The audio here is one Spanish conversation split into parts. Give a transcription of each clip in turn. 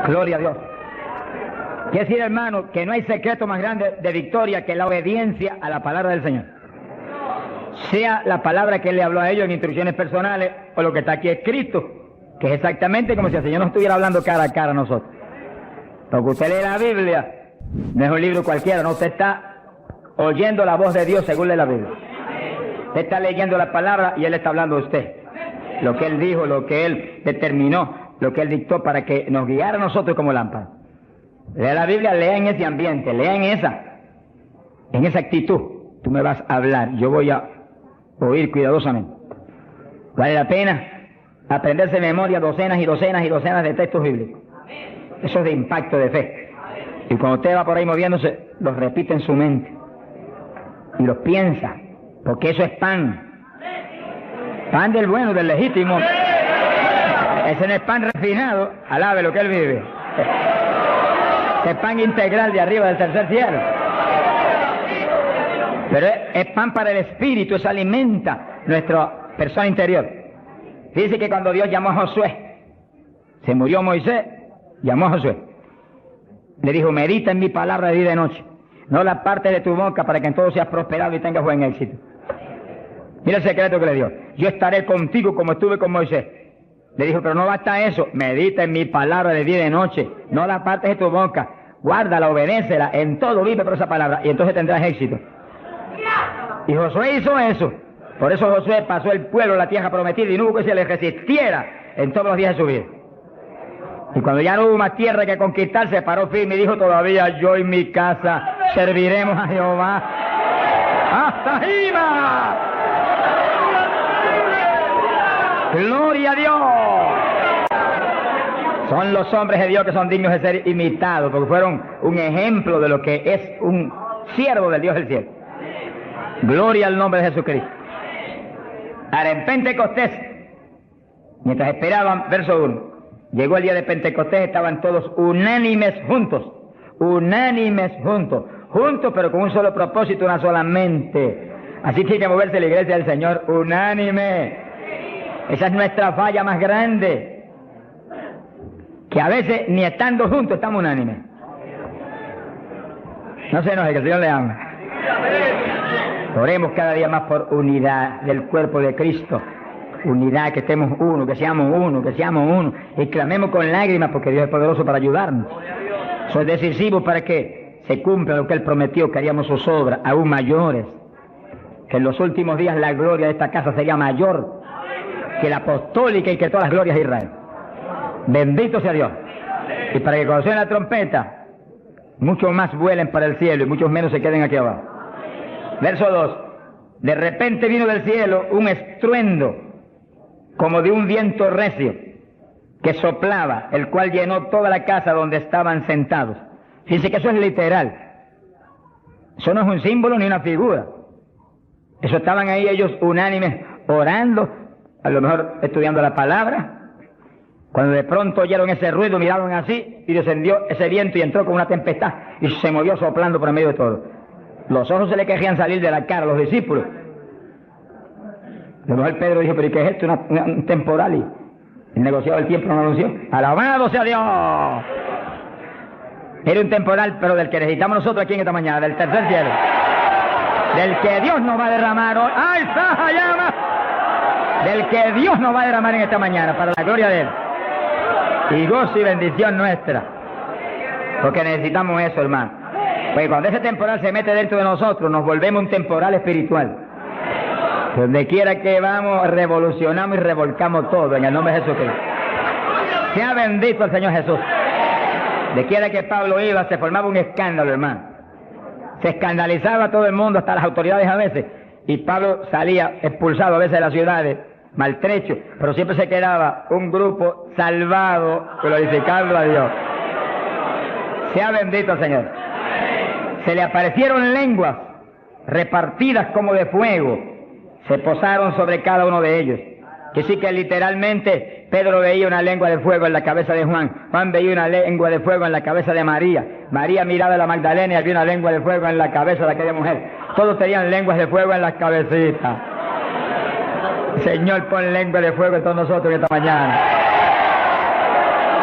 Gloria a Dios. Quiere decir, hermano, que no hay secreto más grande de victoria que la obediencia a la palabra del Señor. Sea la palabra que Él le habló a ellos en instrucciones personales o lo que está aquí escrito, que es exactamente como si el Señor nos estuviera hablando cara a cara a nosotros. Porque usted lee la Biblia, no es un libro cualquiera, no, usted está oyendo la voz de Dios según lee la Biblia. Usted está leyendo la palabra y Él está hablando a usted. Lo que Él dijo, lo que Él determinó, lo que Él dictó para que nos guiara a nosotros como lámpara. Lea la Biblia, lea en ese ambiente, lea en esa actitud. Tú me vas a hablar, yo voy a oír cuidadosamente. Vale la pena aprenderse de memoria docenas y docenas y docenas de textos bíblicos. Eso es de impacto de fe. Y cuando usted va por ahí moviéndose, los repite en su mente. Y los piensa, porque eso es pan. Pan del bueno, del legítimo. Ese no es pan refinado, alabe lo que Él vive. Es pan integral de arriba del tercer cielo. Pero es pan para el espíritu, eso alimenta nuestra persona interior. Dice que cuando Dios llamó a Josué, se murió Moisés, llamó a Josué. Le dijo, medita en mi palabra de día y de noche. No la parte de tu boca para que en todo seas prosperado y tengas buen éxito. Mira el secreto que le dio. Yo estaré contigo como estuve con Moisés. Le dijo, pero no basta eso, medita en mi palabra de día y de noche, no la partes de tu boca, guárdala, obedécela, en todo vive por esa palabra, y entonces tendrás éxito. Y Josué hizo eso. Por eso Josué pasó el pueblo a la tierra prometida y no hubo que se le resistiera en todos los días de su vida. Y cuando ya no hubo más tierra que conquistar, se paró firme y dijo, todavía yo y mi casa serviremos a Jehová. ¡Hasta arriba! ¡Gloria a Dios! Son los hombres de Dios que son dignos de ser imitados, porque fueron un ejemplo de lo que es un siervo del Dios del cielo. Gloria al nombre de Jesucristo. Ahora, en Pentecostés, mientras esperaban, verso 1, llegó el día de Pentecostés, estaban todos unánimes juntos, juntos, pero con un solo propósito, una sola mente. Así tiene que moverse la iglesia del Señor, unánime. Esa es nuestra falla más grande, que a veces ni estando juntos estamos unánimes. No se enoje, que el Señor le ama. Oremos cada día más por unidad del cuerpo de Cristo, unidad, que estemos uno, que seamos uno, y clamemos con lágrimas porque Dios es poderoso para ayudarnos. Eso es decisivo para que se cumpla lo que Él prometió, que haríamos sus obras aún mayores, que en los últimos días la gloria de esta casa sería mayor que la apostólica y que todas las glorias de Israel. Bendito sea Dios. Y para que cuando suene la trompeta, muchos más vuelen para el cielo y muchos menos se queden aquí abajo. Verso 2. De repente vino del cielo un estruendo como de un viento recio que soplaba, el cual llenó toda la casa donde estaban sentados. Fíjense que eso es literal. Eso no es un símbolo ni una figura. Eso estaban ahí ellos unánimes orando, a lo mejor estudiando la palabra, cuando de pronto oyeron ese ruido, miraron así, y descendió ese viento y entró con una tempestad, y se movió soplando por el medio de todo. Los ojos se le querían salir de la cara a los discípulos. A lo mejor Pedro dijo, pero ¿y qué es esto? Un temporal, y el negociado del tiempo no lo anunció. ¡Alabado sea Dios! Era un temporal, pero del que necesitamos nosotros aquí en esta mañana, del tercer cielo. Del que Dios nos va a derramar hoy. ¡Ay, Saja, llama! Del que Dios nos va a derramar en esta mañana, para la gloria de Él. Y gozo y bendición nuestra. Porque necesitamos eso, hermano. Pues cuando ese temporal se mete dentro de nosotros, nos volvemos un temporal espiritual. Donde quiera que vamos, revolucionamos y revolcamos todo en el nombre de Jesucristo. Sea bendito el Señor Jesús. De quiera que Pablo iba, se formaba un escándalo, hermano. Se escandalizaba a todo el mundo, hasta las autoridades a veces. Y Pablo salía expulsado a veces de las ciudades, maltrecho, pero siempre se quedaba un grupo salvado, glorificando a Dios. Sea bendito el Señor. Se le aparecieron lenguas repartidas como de fuego, se posaron sobre cada uno de ellos. Que sí que literalmente Pedro veía una lengua de fuego en la cabeza de Juan, Juan veía una lengua de fuego en la cabeza de María, María miraba a la Magdalena y había una lengua de fuego en la cabeza de aquella mujer. Todos tenían lenguas de fuego en las cabecitas. Señor, pon lengua de fuego en todos nosotros esta mañana.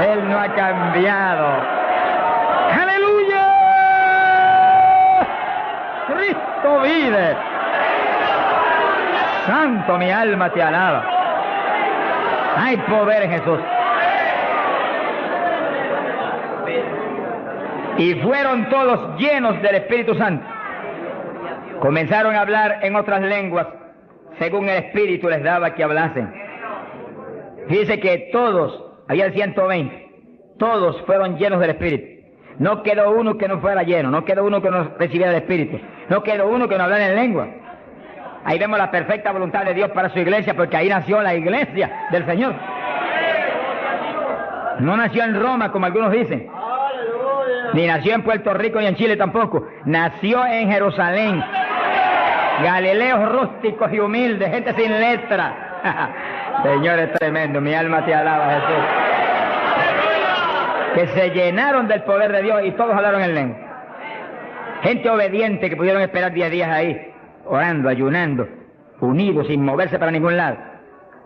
Él no ha cambiado. ¡Aleluya! Cristo vive. Santo, mi alma te alaba. Hay poder en Jesús. Y fueron todos llenos del Espíritu Santo. Comenzaron a hablar en otras lenguas, según el Espíritu les daba que hablasen. Dice que todos, había 120, todos fueron llenos del Espíritu. No quedó uno que no fuera lleno, no quedó uno que no recibiera el Espíritu, no quedó uno que no hablara en lengua. Ahí vemos la perfecta voluntad de Dios para su iglesia, porque ahí nació la iglesia del Señor. No nació en Roma, como algunos dicen, ni nació en Puerto Rico ni en Chile tampoco. Nació en Jerusalén. Galileos rústicos y humildes, gente sin letra. Señor, es tremendo, mi alma te alaba, Jesús. Que se llenaron del poder de Dios y todos hablaron en lengua. Gente obediente que pudieron esperar 10 días ahí, orando, ayunando, unidos, sin moverse para ningún lado,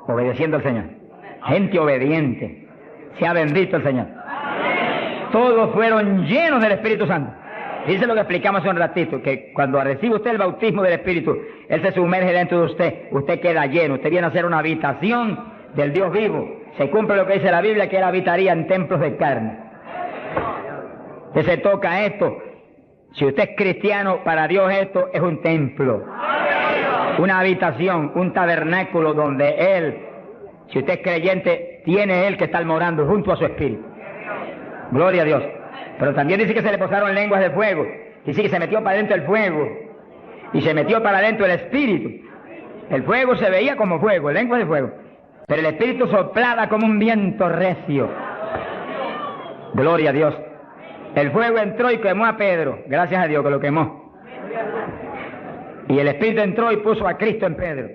obedeciendo al Señor. Gente obediente. Sea bendito el Señor. Todos fueron llenos del Espíritu Santo. Dice lo que explicamos hace un ratito, que cuando recibe usted el bautismo del Espíritu, Él se sumerge dentro de usted, usted queda lleno, usted viene a ser una habitación del Dios vivo. Se cumple lo que dice la Biblia, que Él habitaría en templos de carne. Usted se toca esto. Si usted es cristiano, para Dios esto es un templo, una habitación, un tabernáculo donde Él, si usted es creyente, tiene Él que estar morando junto a su Espíritu. Gloria a Dios. Pero también dice que se le posaron lenguas de fuego. Dice que se metió para adentro el fuego y se metió para adentro el Espíritu. El fuego se veía como fuego, lenguas de fuego, pero el Espíritu soplaba como un viento recio. Gloria a Dios. El fuego entró y quemó a Pedro. Gracias a Dios que lo quemó. Y el Espíritu entró y puso a Cristo en Pedro.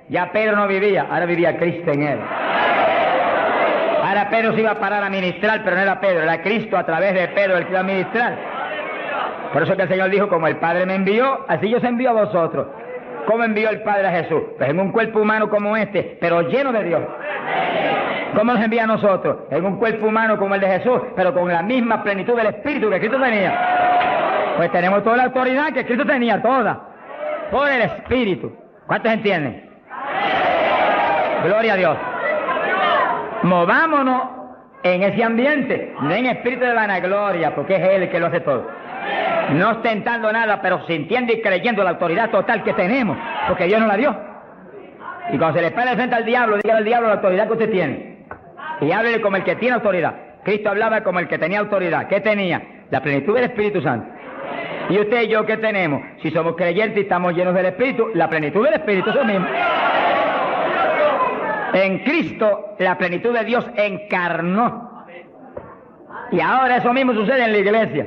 Ya Pedro no vivía, ahora vivía Cristo en él. Ahora Pedro se iba a parar a ministrar, pero no era Pedro, era Cristo a través de Pedro el que iba a ministrar. Por eso que el Señor dijo, como el Padre me envió, así yo os envío a vosotros. ¿Cómo envió el Padre a Jesús? Pues en un cuerpo humano como este, pero lleno de Dios. ¿Cómo nos envía a nosotros? En un cuerpo humano como el de Jesús, pero con la misma plenitud del Espíritu que Cristo tenía. Pues tenemos toda la autoridad que Cristo tenía, toda, por el Espíritu. ¿Cuántos entienden? Gloria a Dios. Movámonos en ese ambiente, no en espíritu de vanagloria, porque es Él el que lo hace todo. No ostentando nada, pero sintiendo y creyendo la autoridad total que tenemos, porque Dios nos la dio. Y cuando se le pare frente al diablo, dígale al diablo la autoridad que usted tiene. Y háblele como el que tiene autoridad. Cristo hablaba como el que tenía autoridad. ¿Qué tenía? La plenitud del Espíritu Santo. ¿Y usted y yo qué tenemos? Si somos creyentes y estamos llenos del Espíritu, la plenitud del Espíritu, eso mismo. En Cristo la plenitud de Dios encarnó. Y ahora eso mismo sucede en la iglesia.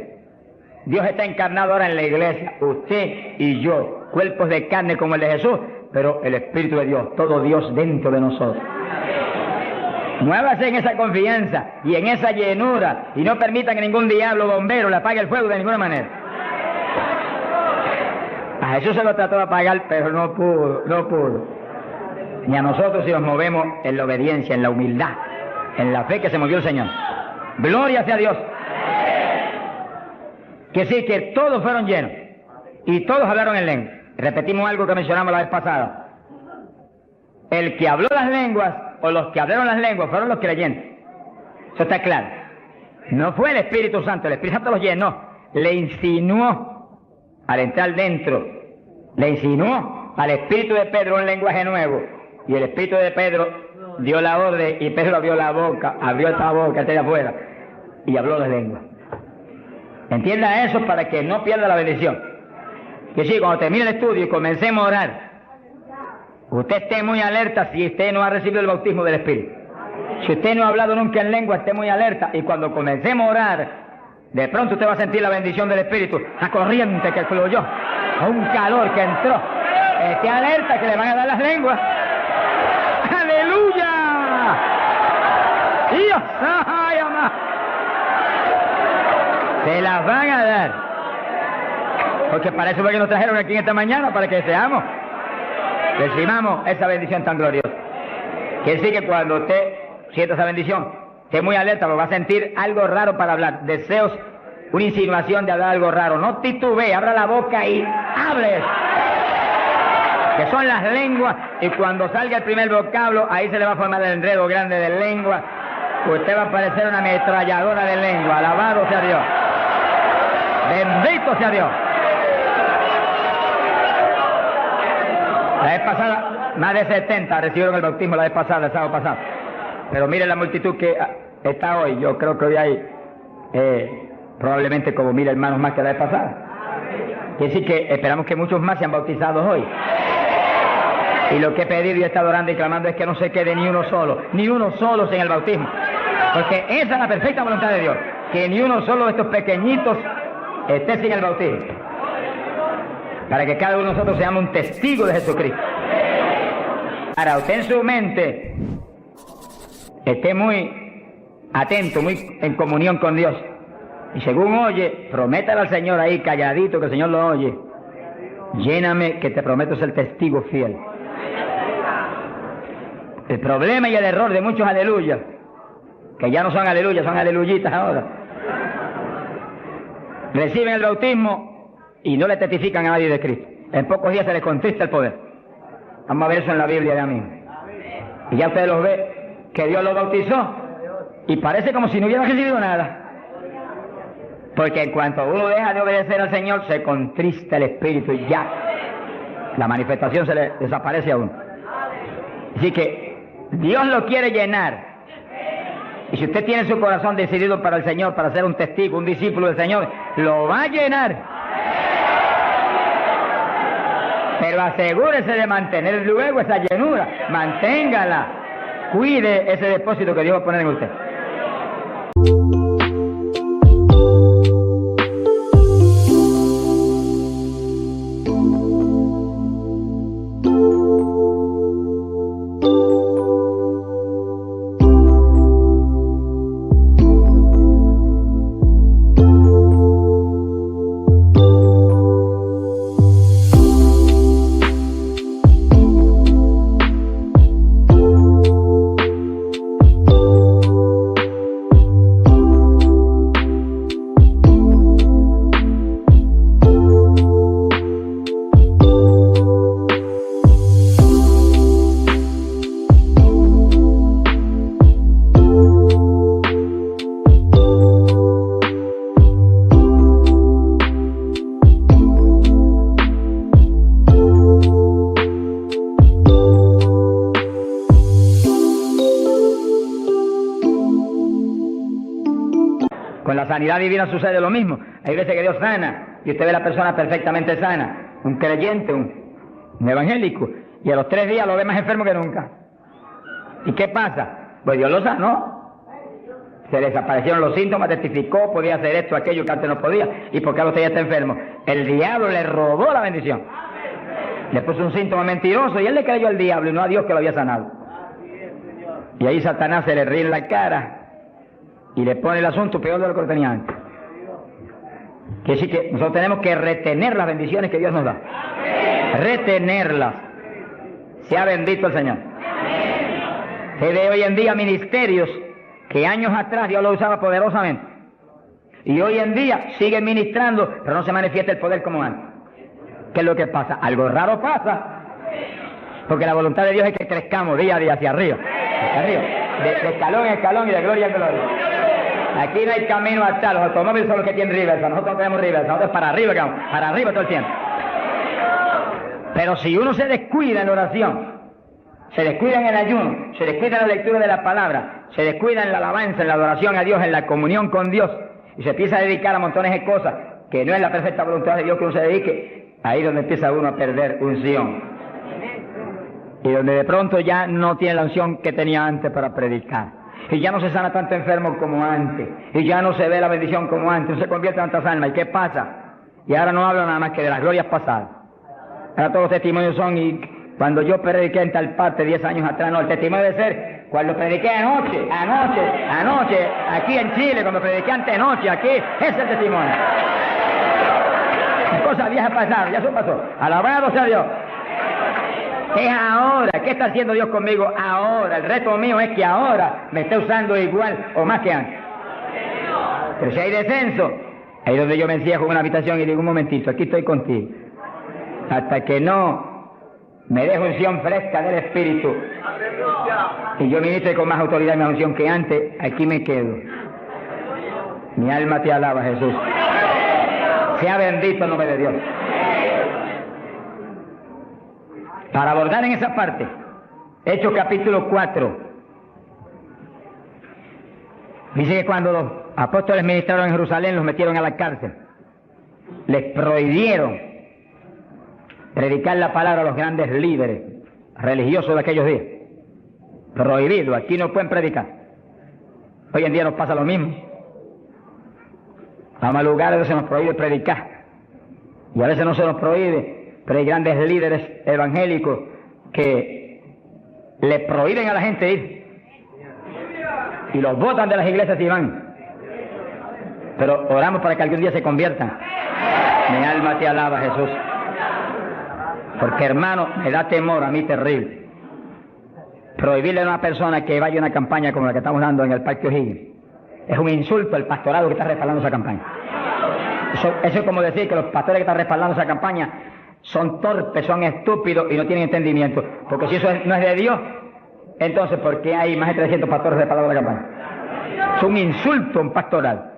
Dios está encarnado ahora en la iglesia. Usted y yo, cuerpos de carne como el de Jesús, pero el Espíritu de Dios, todo Dios dentro de nosotros. Muévase en esa confianza y en esa llenura y no permitan que ningún diablo bombero le apague el fuego de ninguna manera. A Jesús se lo trató de apagar, pero no pudo. Ni a nosotros si nos movemos en la obediencia, en la humildad, en la fe que se movió el Señor. Gloria sea a Dios. Que sí, que todos fueron llenos y todos hablaron en lengua. Repetimos algo que mencionamos la vez pasada. El que habló las lenguas o los que hablaron las lenguas fueron los creyentes. Eso está claro. No fue el Espíritu Santo, el Espíritu Santo los llenó, le insinuó al entrar dentro, le insinuó al Espíritu de Pedro un lenguaje nuevo. Y el Espíritu de Pedro dio la orden y Pedro abrió la boca, abrió esta boca de afuera y habló las lenguas. Entienda eso para que no pierda la bendición. Que sí, cuando termine el estudio y comencemos a orar, usted esté muy alerta si usted no ha recibido el bautismo del Espíritu. Si usted no ha hablado nunca en lengua, esté muy alerta. Y cuando comencemos a orar, de pronto usted va a sentir la bendición del Espíritu, la corriente que fluyó, un calor que entró. Esté alerta que le van a dar las lenguas. ¡Aleluya! ¡Dios! ¡Ay, amá! Se las van a dar. Porque para eso fue que nos trajeron aquí en esta mañana, para que deseamos, recibamos esa bendición tan gloriosa. Quiere decir que cuando usted sienta esa bendición, Esté muy alerta porque va a sentir algo raro para hablar. Deseos, una insinuación de hablar algo raro. No titubee, abra la boca y hable. Que son las lenguas, y cuando salga el primer vocablo, ahí se le va a formar el enredo grande de lengua. Usted va a parecer una ametralladora de lengua. Alabado sea Dios. Bendito sea Dios. La vez pasada, más de 70 recibieron el bautismo la vez pasada, el sábado pasado. Pero mire la multitud que está hoy. Yo creo que hoy hay probablemente como 1000 hermanos más que la vez pasada. Quiere decir que esperamos que muchos más sean bautizados hoy. Y lo que he pedido y he estado orando y clamando es que no se quede ni uno solo sin el bautismo. Porque esa es la perfecta voluntad de Dios, que ni uno solo de estos pequeñitos esté sin el bautismo. Para que cada uno de nosotros seamos un testigo de Jesucristo. Ahora, usted en su mente esté muy atento, muy en comunión con Dios. Y según oye, prométale al Señor ahí calladito, que el Señor lo oye. Lléname, que te prometo ser testigo fiel. El problema y el error de muchos aleluyas, que ya no son aleluyas, son aleluyitas ahora, reciben el bautismo y no le testifican a nadie de Cristo. En pocos días se les contrista el poder. Vamos a ver eso en la Biblia ya mismo. Y ya usted los ve, que Dios los bautizó, y parece como si no hubieran recibido nada. Porque en cuanto uno deja de obedecer al Señor, se contrista el Espíritu y ya la manifestación se le desaparece a uno. Así que Dios lo quiere llenar. Y si usted tiene su corazón decidido para el Señor, para ser un testigo, un discípulo del Señor, lo va a llenar. Pero asegúrese de mantener luego esa llenura. Manténgala. Cuide ese depósito que Dios va a poner en usted. Con la sanidad divina sucede lo mismo. Hay veces que Dios sana y usted ve a la persona perfectamente sana, un creyente, un evangélico, y a los 3 días lo ve más enfermo que nunca. ¿Y qué pasa? Pues Dios lo sanó. Se desaparecieron los síntomas, testificó, podía hacer esto, aquello que antes no podía. ¿Y por qué usted ya está enfermo? El diablo le robó la bendición. Le puso un síntoma mentiroso y él le creyó al diablo y no a Dios que lo había sanado. Y ahí Satanás se le ríe en la cara y le pone el asunto peor de lo que lo tenía antes. Quiere decir que nosotros tenemos que retener las bendiciones que Dios nos da. Retenerlas. Sea bendito el Señor. Se ve hoy en día ministerios que años atrás Dios los usaba poderosamente. Y hoy en día siguen ministrando, pero no se manifiesta el poder como antes. ¿Qué es lo que pasa? Algo raro pasa. Porque la voluntad de Dios es que crezcamos día a día hacia arriba. Hacia arriba. De escalón en escalón y de gloria en gloria. Aquí no hay camino atrás. Los automóviles son los que tienen reversa. Nosotros no tenemos reversa. Nosotros para arriba, para arriba todo el tiempo. Pero si uno se descuida en la oración, se descuida en el ayuno, se descuida en la lectura de la palabra, se descuida en la alabanza, en la adoración a Dios, en la comunión con Dios, y se empieza a dedicar a montones de cosas que no es la perfecta voluntad de Dios que uno se dedique, ahí es donde empieza uno a perder unción. Y donde de pronto ya no tiene la unción que tenía antes para predicar. Y ya no se sana tanto enfermo como antes. Y ya no se ve la bendición como antes. No se convierte en tantas almas. ¿Y qué pasa? Y ahora no hablo nada más que de las glorias pasadas. Ahora todos los testimonios son, y cuando yo prediqué en tal parte 10 años atrás, no, el testimonio debe ser cuando prediqué anoche, aquí en Chile, cuando prediqué antenoche, aquí, ese es el testimonio. Las cosas viejas pasaron, ya eso pasó. Alabado sea Dios. Es ahora. ¿Qué está haciendo Dios conmigo ahora? El reto mío es que ahora me esté usando igual o más que antes. Pero si hay descenso, ahí es donde yo me encierro en una habitación y digo, un momentito, aquí estoy contigo. Hasta que no me dé unción fresca del Espíritu y yo ministre con más autoridad y más unción que antes, aquí me quedo. Mi alma te alaba, Jesús. Sea bendito el nombre de Dios. Para abordar en esa parte, Hechos capítulo 4, dice que cuando los apóstoles ministraron en Jerusalén, los metieron a la cárcel. Les prohibieron predicar la palabra a los grandes líderes religiosos de aquellos días. Prohibido, aquí no pueden predicar. Hoy en día nos pasa lo mismo. Vamos a lugares donde se nos prohíbe predicar. Y a veces no se nos prohíbe, pero hay grandes líderes evangélicos que le prohíben a la gente ir. Y los botan de las iglesias y van. Pero oramos para que algún día se conviertan. Mi alma te alaba, Jesús. Porque, hermano, me da temor a mí terrible prohibirle a una persona que vaya a una campaña como la que estamos dando en el Parque O'Higgins. Es un insulto al pastorado que está respaldando esa campaña. Eso es como decir que los pastores que están respaldando esa campaña son torpes, son estúpidos y no tienen entendimiento. Porque si eso no es de Dios, entonces ¿por qué hay más de 300 pastores respaldando la campaña? Es un insulto a un pastoral.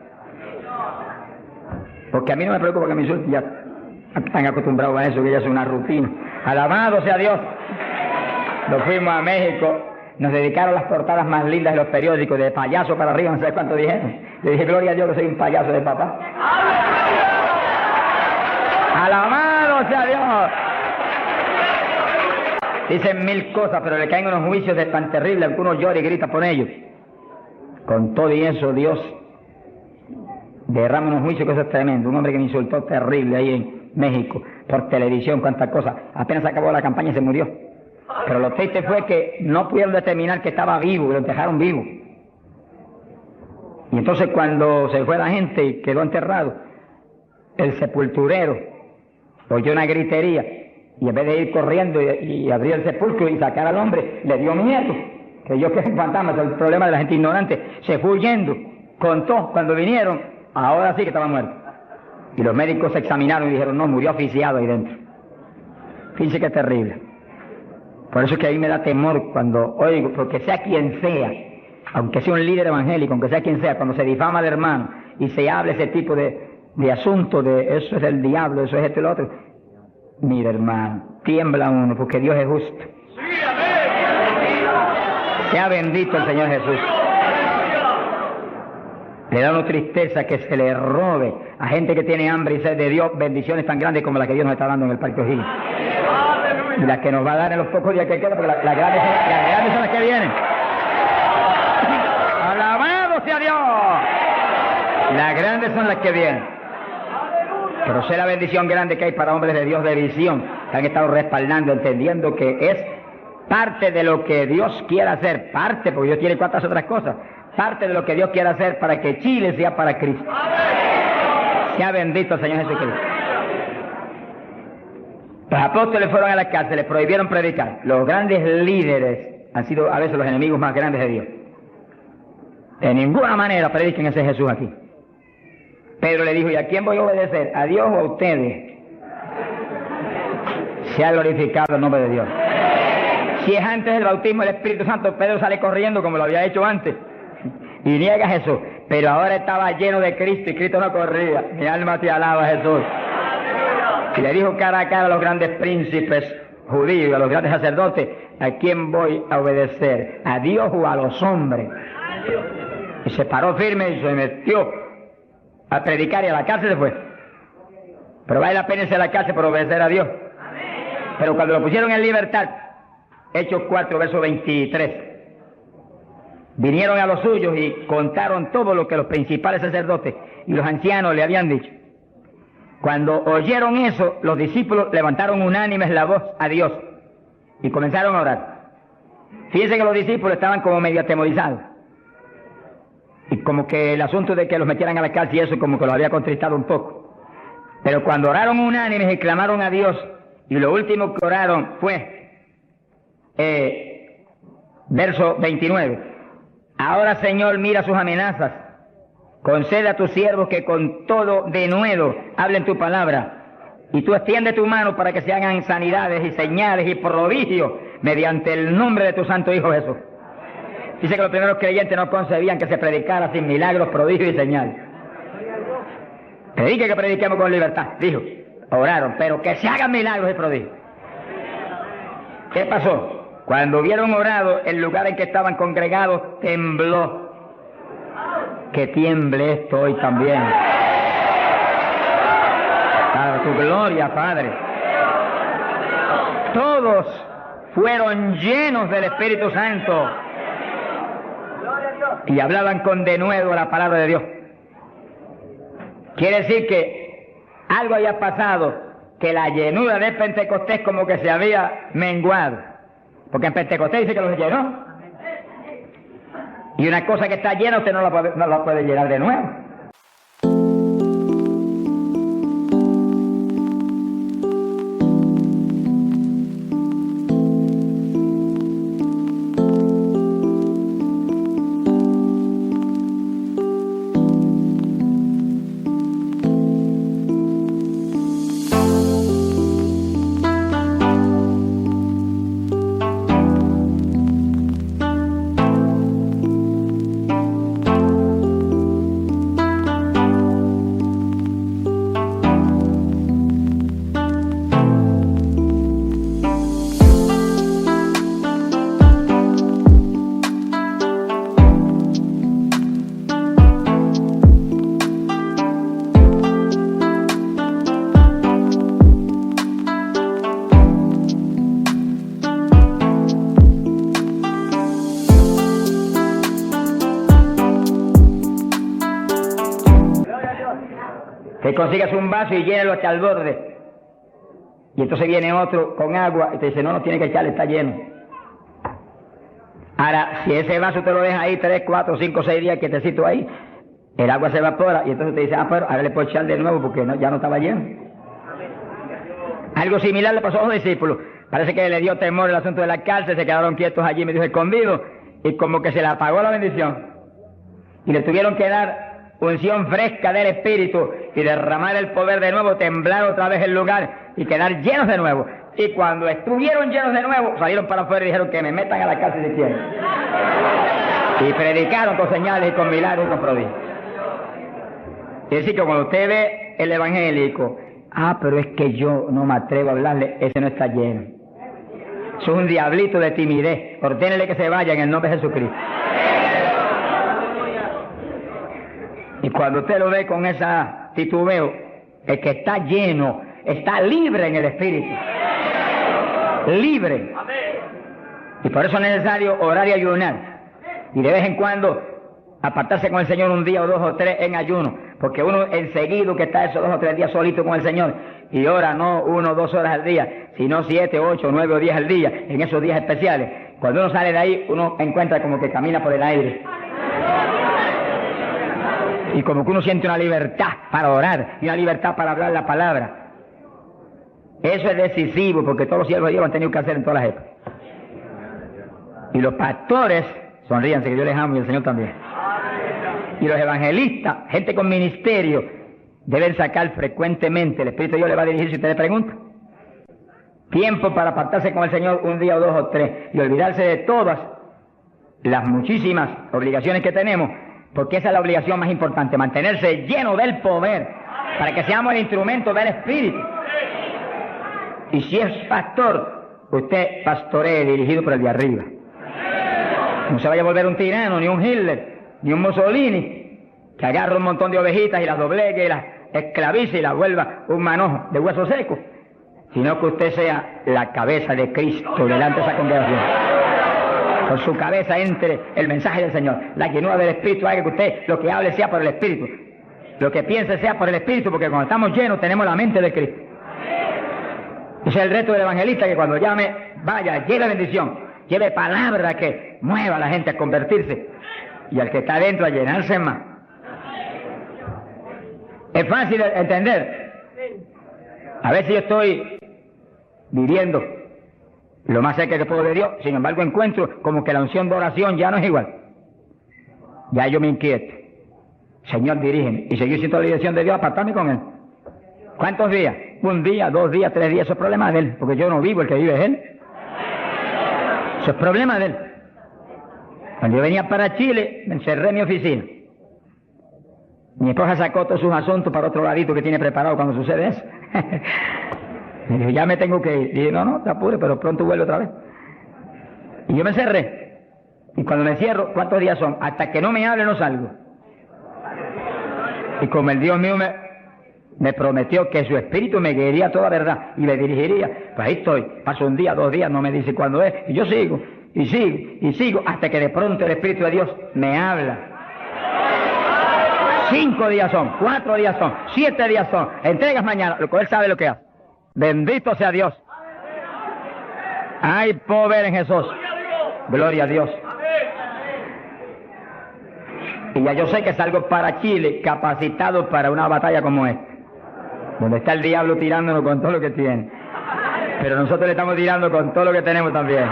Porque a mí no me preocupa que me insulten, ya están acostumbrados a eso, que ya es una rutina. Alabado sea Dios. Nos fuimos a México, nos dedicaron las portadas más lindas de los periódicos, de payaso para arriba, no sé cuánto dijeron. Le dije, gloria a Dios que soy un payaso de papá. Alabado sea Dios. Dicen mil cosas, pero le caen unos juicios de tan terribles, algunos lloran y gritan por ellos. Con todo y eso, Dios derrama unos juicios que eso es tremendo. Un hombre que me insultó terrible ahí en México, por televisión, cuántas cosas. Apenas acabó la campaña y se murió. Pero lo triste fue que no pudieron determinar que estaba vivo, lo dejaron vivo. Y entonces cuando se fue la gente y quedó enterrado, el sepulturero oyó una gritería y en vez de ir corriendo y abrir el sepulcro y sacar al hombre, le dio miedo. Creyó que era un fantasma, es el problema de la gente ignorante. Se fue huyendo, contó cuando vinieron, ahora sí que estaba muerto. Y los médicos se examinaron y dijeron, no, murió asfixiado ahí dentro. Fíjense qué terrible. Por eso es que a mí me da temor cuando oigo, porque sea quien sea, aunque sea un líder evangélico, aunque sea quien sea, cuando se difama al hermano y se habla ese tipo de asunto, de eso es del diablo, eso es esto y lo otro, mira hermano, tiembla uno, porque Dios es justo. Sea bendito el Señor Jesús. Le da una tristeza que se le robe a gente que tiene hambre y sed de Dios bendiciones tan grandes como las que Dios nos está dando en el Parque O'Higgins. Y las que nos va a dar en los pocos días que quedan, porque las grandes son las que vienen. ¡Alabado sea Dios! Las grandes son las que vienen. Pero sé la bendición grande que hay para hombres de Dios de visión, que han estado respaldando, entendiendo que es parte de lo que Dios quiere hacer, parte, porque Dios tiene cuantas otras cosas, parte de lo que Dios quiere hacer para que Chile sea para Cristo. Sea bendito el Señor Jesucristo. Los apóstoles fueron a la cárcel, les prohibieron predicar. Los grandes líderes han sido a veces los enemigos más grandes de Dios. De ninguna manera prediquen ese Jesús aquí. Pedro le dijo, ¿y a quién voy a obedecer? ¿A Dios o a ustedes? Se ha glorificado el nombre de Dios. Si es antes del bautismo del Espíritu Santo, Pedro sale corriendo como lo había hecho antes y niega a Jesús. Pero ahora estaba lleno de Cristo y Cristo no corría. Mi alma te alaba, Jesús. Y le dijo cara a cara a los grandes príncipes judíos, a los grandes sacerdotes, ¿a quién voy a obedecer? ¿A Dios o a los hombres? Y se paró firme y se metió a predicar y a la cárcel se fue. Pero vale la pena irse a la cárcel por obedecer a Dios. Pero cuando lo pusieron en libertad, Hechos 4, verso 23, vinieron a los suyos y contaron todo lo que los principales sacerdotes y los ancianos le habían dicho. Cuando oyeron eso, los discípulos levantaron unánimes la voz a Dios y comenzaron a orar. Fíjense que los discípulos estaban como medio atemorizados. Y como que el asunto de que los metieran a la cárcel y eso como que los había contristado un poco. Pero cuando oraron unánimes y clamaron a Dios, y lo último que oraron fue verso 29. Ahora, Señor, mira sus amenazas. Concede a tus siervos que con todo denuedo hablen tu palabra. Y tú extiende tu mano para que se hagan sanidades y señales y prodigios mediante el nombre de tu santo Hijo Jesús. Dice que los primeros creyentes no concebían que se predicara sin milagros, prodigios y señales. Predique que prediquemos con libertad, dijo. Oraron, pero que se hagan milagros y prodigios. ¿Qué pasó? Cuando hubieron orado, el lugar en que estaban congregados tembló. Que tiemble esto hoy también. Para tu gloria, Padre. Todos fueron llenos del Espíritu Santo y hablaban con denuedo la palabra de Dios. Quiere decir que algo había pasado, que la llenura de Pentecostés como que se había menguado. Porque en Pentecostés dice que los llenó. Y una cosa que está llena usted no la puede llenar de nuevo. Que consigas un vaso y llénalo hasta el borde. Y entonces viene otro con agua y te dice, no tiene que echarle, está lleno. Ahora, si ese vaso te lo dejas ahí 3, 4, 5, 6 días quietecito ahí, el agua se evapora y entonces te dice, pero ahora le puedo echar de nuevo porque ya no estaba lleno. Algo similar le pasó a los discípulos. Parece que le dio temor el asunto de la cárcel, se quedaron quietos allí, medio escondidos, y como que se le apagó la bendición. Y le tuvieron que dar unción fresca del Espíritu y derramar el poder de nuevo, temblar otra vez el lugar y quedar llenos de nuevo. Y cuando estuvieron llenos de nuevo, salieron para afuera y dijeron que me metan a la cárcel si quieren. Y predicaron con señales y con milagros y con prodigios. Es decir, que cuando usted ve el evangélico, pero es que yo no me atrevo a hablarle, ese no está lleno. Eso es un diablito de timidez. Ordénele que se vaya en el nombre de Jesucristo. Y cuando usted lo ve con esa titubeo, el que está lleno, está libre en el Espíritu. Libre. Y por eso es necesario orar y ayunar. Y de vez en cuando apartarse con el Señor un día o 2 o 3 en ayuno. Porque uno enseguida que está esos 2 o 3 días solito con el Señor y ora no 1 o 2 horas al día, sino 7, 8, 9 o 10 al día, en esos días especiales. Cuando uno sale de ahí, uno encuentra como que camina por el aire. Y como que uno siente una libertad para orar y una libertad para hablar la palabra. Eso es decisivo porque todos los siervos de Dios lo han tenido que hacer en todas las épocas. Y los pastores, sonríanse que yo les amo y el Señor también. Y los evangelistas, gente con ministerio, deben sacar frecuentemente, el Espíritu de Dios le va a dirigir si usted le pregunta. Tiempo para apartarse con el Señor un día o 2 o 3 y olvidarse de todas las muchísimas obligaciones que tenemos. Porque esa es la obligación más importante, mantenerse lleno del poder, para que seamos el instrumento del Espíritu. Y si es pastor, usted pastoree dirigido por el de arriba. No se vaya a volver un tirano, ni un Hitler, ni un Mussolini, que agarre un montón de ovejitas y las doblegue y las esclavice y las vuelva un manojo de hueso seco, sino que usted sea la cabeza de Cristo delante de esa congregación. Con su cabeza entre el mensaje del Señor. La llenura del Espíritu haga que usted lo que hable sea por el Espíritu. Lo que piense sea por el Espíritu, porque cuando estamos llenos tenemos la mente de Cristo. Ese es el reto del evangelista, que cuando llame, vaya, lleve bendición, lleve palabra que mueva a la gente a convertirse y al que está adentro a llenarse más. Es fácil entender. A ver si yo estoy viviendo lo más cerca que puedo de Dios. Sin embargo, encuentro como que la unción de oración ya no es igual. Ya yo me inquieto. Señor, dirígeme. Y seguir siendo la dirección de Dios, apartarme con Él. ¿Cuántos días? 1 día, 2 días, 3 días. Eso es problema de Él, porque yo no vivo, el que vive es Él. Eso es problema de Él. Cuando yo venía para Chile, me encerré en mi oficina. Mi esposa sacó todos sus asuntos para otro ladito que tiene preparado cuando sucede eso. Me dijo, ya me tengo que ir. Y dije, no, te apures, pero pronto vuelvo otra vez. Y yo me encerré. Y cuando me cierro, ¿cuántos días son? Hasta que no me hable, no salgo. Y como el Dios mío me prometió que su espíritu me guiaría a toda verdad y me dirigiría, pues ahí estoy. Paso 1 día, 2 días, no me dice cuándo es. Y yo sigo, y sigo, y sigo, hasta que de pronto el Espíritu de Dios me habla. 5 días son, 4 días son, 7 días son. Entregas mañana, lo que Él sabe lo que hace. Bendito sea Dios. Hay poder en Jesús. Gloria a Dios. Y ya yo sé que salgo para Chile capacitado para una batalla como esta, donde está el diablo tirándonos con todo lo que tiene. Pero nosotros le estamos tirando con todo lo que tenemos también.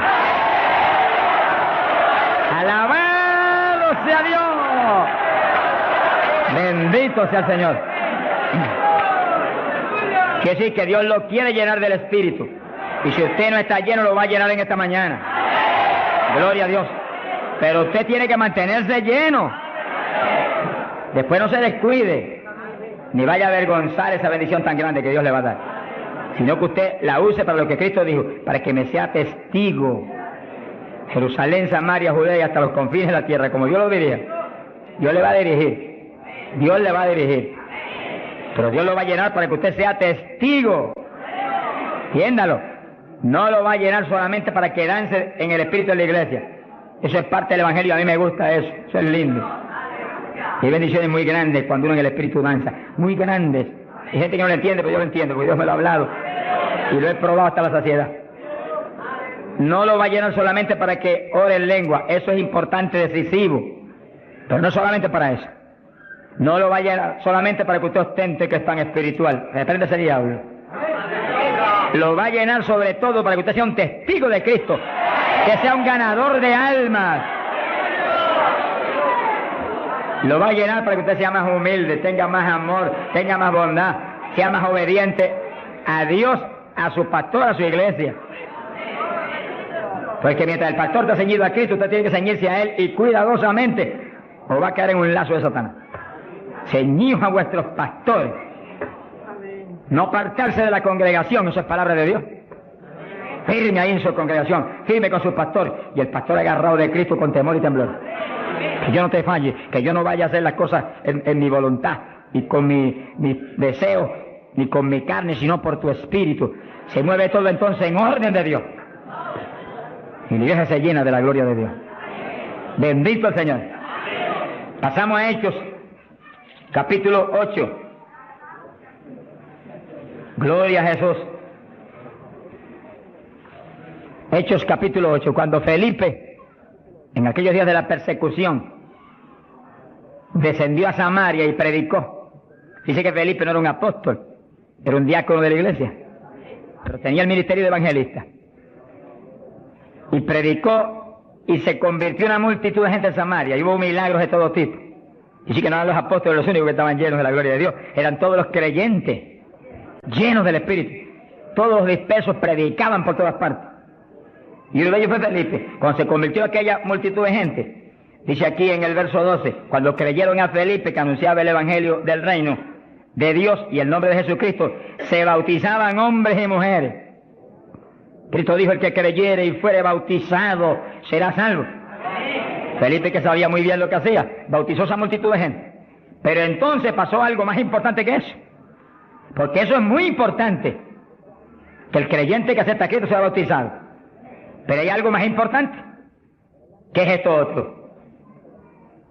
¡Alabado sea Dios! Bendito sea el Señor. Que sí, que Dios lo quiere llenar del Espíritu. Y si usted no está lleno, lo va a llenar en esta mañana. Gloria a Dios. Pero usted tiene que mantenerse lleno. Después no se descuide, ni vaya a avergonzar esa bendición tan grande que Dios le va a dar, sino que usted la use para lo que Cristo dijo, para que me sea testigo. Jerusalén, Samaria, Judea y hasta los confines de la tierra, como Dios lo diría. Dios le va a dirigir, Dios le va a dirigir, pero Dios lo va a llenar para que usted sea testigo. Entiéndalo, no lo va a llenar solamente para quedarse en el espíritu de la iglesia. Eso es parte del evangelio, a mí me gusta eso es lindo. Hay bendiciones muy grandes cuando uno en el Espíritu danza, muy grandes. Hay gente que no lo entiende, pero yo lo entiendo, porque Dios me lo ha hablado y lo he probado hasta la saciedad. No lo va a llenar solamente para que ore en lengua, eso es importante, decisivo, pero no solamente para eso. No lo va a llenar solamente para que usted ostente que es tan espiritual, reprende ese diablo. Lo va a llenar sobre todo para que usted sea un testigo de Cristo, que sea un ganador de almas. Lo va a llenar para que usted sea más humilde, tenga más amor, tenga más bondad, sea más obediente a Dios, a su pastor, a su iglesia. Porque mientras el pastor está ceñido a Cristo, usted tiene que ceñirse a Él y cuidadosamente, o va a caer en un lazo de Satanás. Ceñidos a vuestros pastores. No apartarse de la congregación, eso es palabra de Dios. Firme ahí en su congregación, firme con su pastor, y el pastor agarrado de Cristo con temor y temblor. Que yo no te falle, que yo no vaya a hacer las cosas en mi voluntad y con mi deseo, ni con mi carne, sino por tu espíritu. Se mueve todo entonces en orden de Dios. Y la iglesia se llena de la gloria de Dios. Bendito el Señor. Pasamos a Hechos, capítulo 8. Gloria a Jesús. Hechos, capítulo 8. Cuando Felipe, en aquellos días de la persecución, descendió a Samaria y predicó. Dice que Felipe no era un apóstol, era un diácono de la iglesia, pero tenía el ministerio de evangelista. Y predicó y se convirtió en una multitud de gente en Samaria, y hubo milagros de todo tipo. Dice que no eran los apóstoles los únicos que estaban llenos de la gloria de Dios, eran todos los creyentes, llenos del Espíritu. Todos los dispersos predicaban por todas partes. Y uno de ellos fue Felipe. Cuando se convirtió aquella multitud de gente, dice aquí en el verso 12, cuando creyeron a Felipe que anunciaba el evangelio del reino de Dios y el nombre de Jesucristo, se bautizaban hombres y mujeres. Cristo dijo, el que creyere y fuere bautizado será salvo. Felipe, que sabía muy bien lo que hacía, bautizó esa multitud de gente. Pero entonces pasó algo más importante que eso, porque eso es muy importante, que el creyente que acepta a Cristo sea bautizado. Pero hay algo más importante, que es esto otro.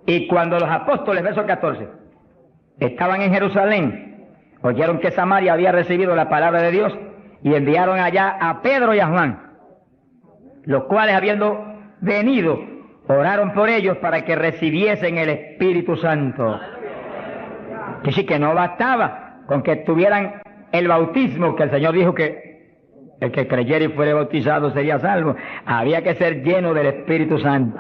Y cuando los apóstoles, verso 14, estaban en Jerusalén, oyeron que Samaria había recibido la palabra de Dios y enviaron allá a Pedro y a Juan, los cuales, habiendo venido, oraron por ellos para que recibiesen el Espíritu Santo. Que sí, que no bastaba con que tuvieran el bautismo, que el Señor dijo que El que creyera y fuera bautizado sería salvo. Había que ser lleno del Espíritu Santo.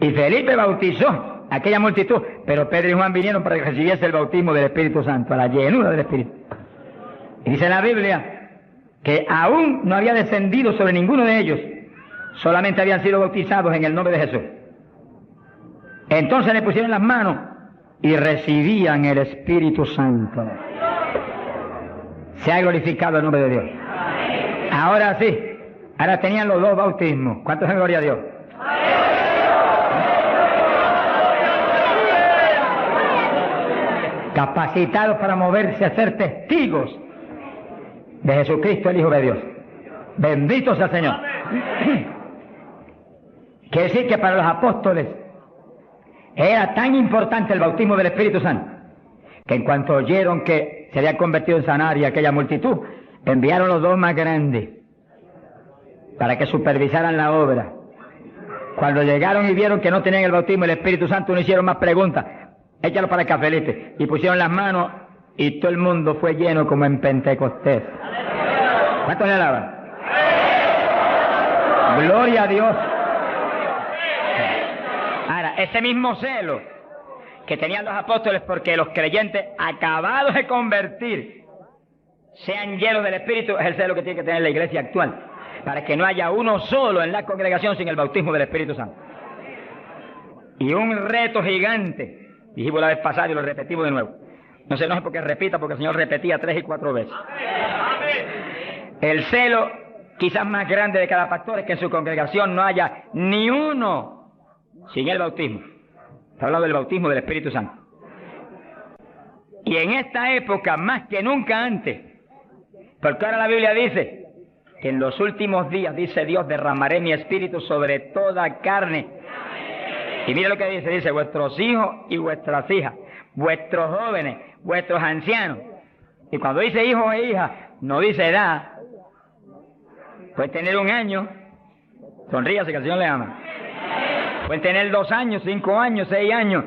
Y Felipe bautizó a aquella multitud, pero Pedro y Juan vinieron para que recibiese el bautismo del Espíritu Santo, a la llenura del Espíritu. Y dice la Biblia que aún no había descendido sobre ninguno de ellos, solamente habían sido bautizados en el nombre de Jesús. Entonces le pusieron las manos y recibían el Espíritu Santo. Se ha glorificado el nombre de Dios. Ahora sí, ahora tenían los dos bautismos. ¿Cuántos en gloria a Dios? Capacitados para moverse a ser testigos de Jesucristo, el Hijo de Dios. Bendito sea el Señor. Quiere decir que para los apóstoles era tan importante el bautismo del Espíritu Santo, que en cuanto oyeron que se había convertido en Samaria aquella multitud, enviaron los dos más grandes para que supervisaran la obra. Cuando llegaron y vieron que no tenían el bautismo del Espíritu Santo, no hicieron más preguntas. Échalo para acá, Felipe. Y pusieron las manos y todo el mundo fue lleno como en Pentecostés. ¿Cuántos le alaban? Gloria a Dios. Ahora, ese mismo celo que tenían los apóstoles porque los creyentes acabados de convertir sean llenos del Espíritu, es el celo que tiene que tener la iglesia actual, para que no haya uno solo en la congregación sin el bautismo del Espíritu Santo. Y un reto gigante. Dijimos la vez pasada y lo repetimos de nuevo. No se enoje porque repita, porque el Señor repetía 3 y 4 veces. El celo quizás más grande de cada pastor es que en su congregación no haya ni uno sin el bautismo. Está hablando del bautismo del Espíritu Santo. Y en esta época, más que nunca antes, porque ahora la Biblia dice que en los últimos días, dice Dios, derramaré mi espíritu sobre toda carne. Y mira lo que dice, vuestros hijos y vuestras hijas, vuestros jóvenes, vuestros ancianos. Y cuando dice hijos e hijas, no dice edad. Puede tener 1 año, sonríase que el Señor le ama. Puede tener 2 años, 5 años, 6 años,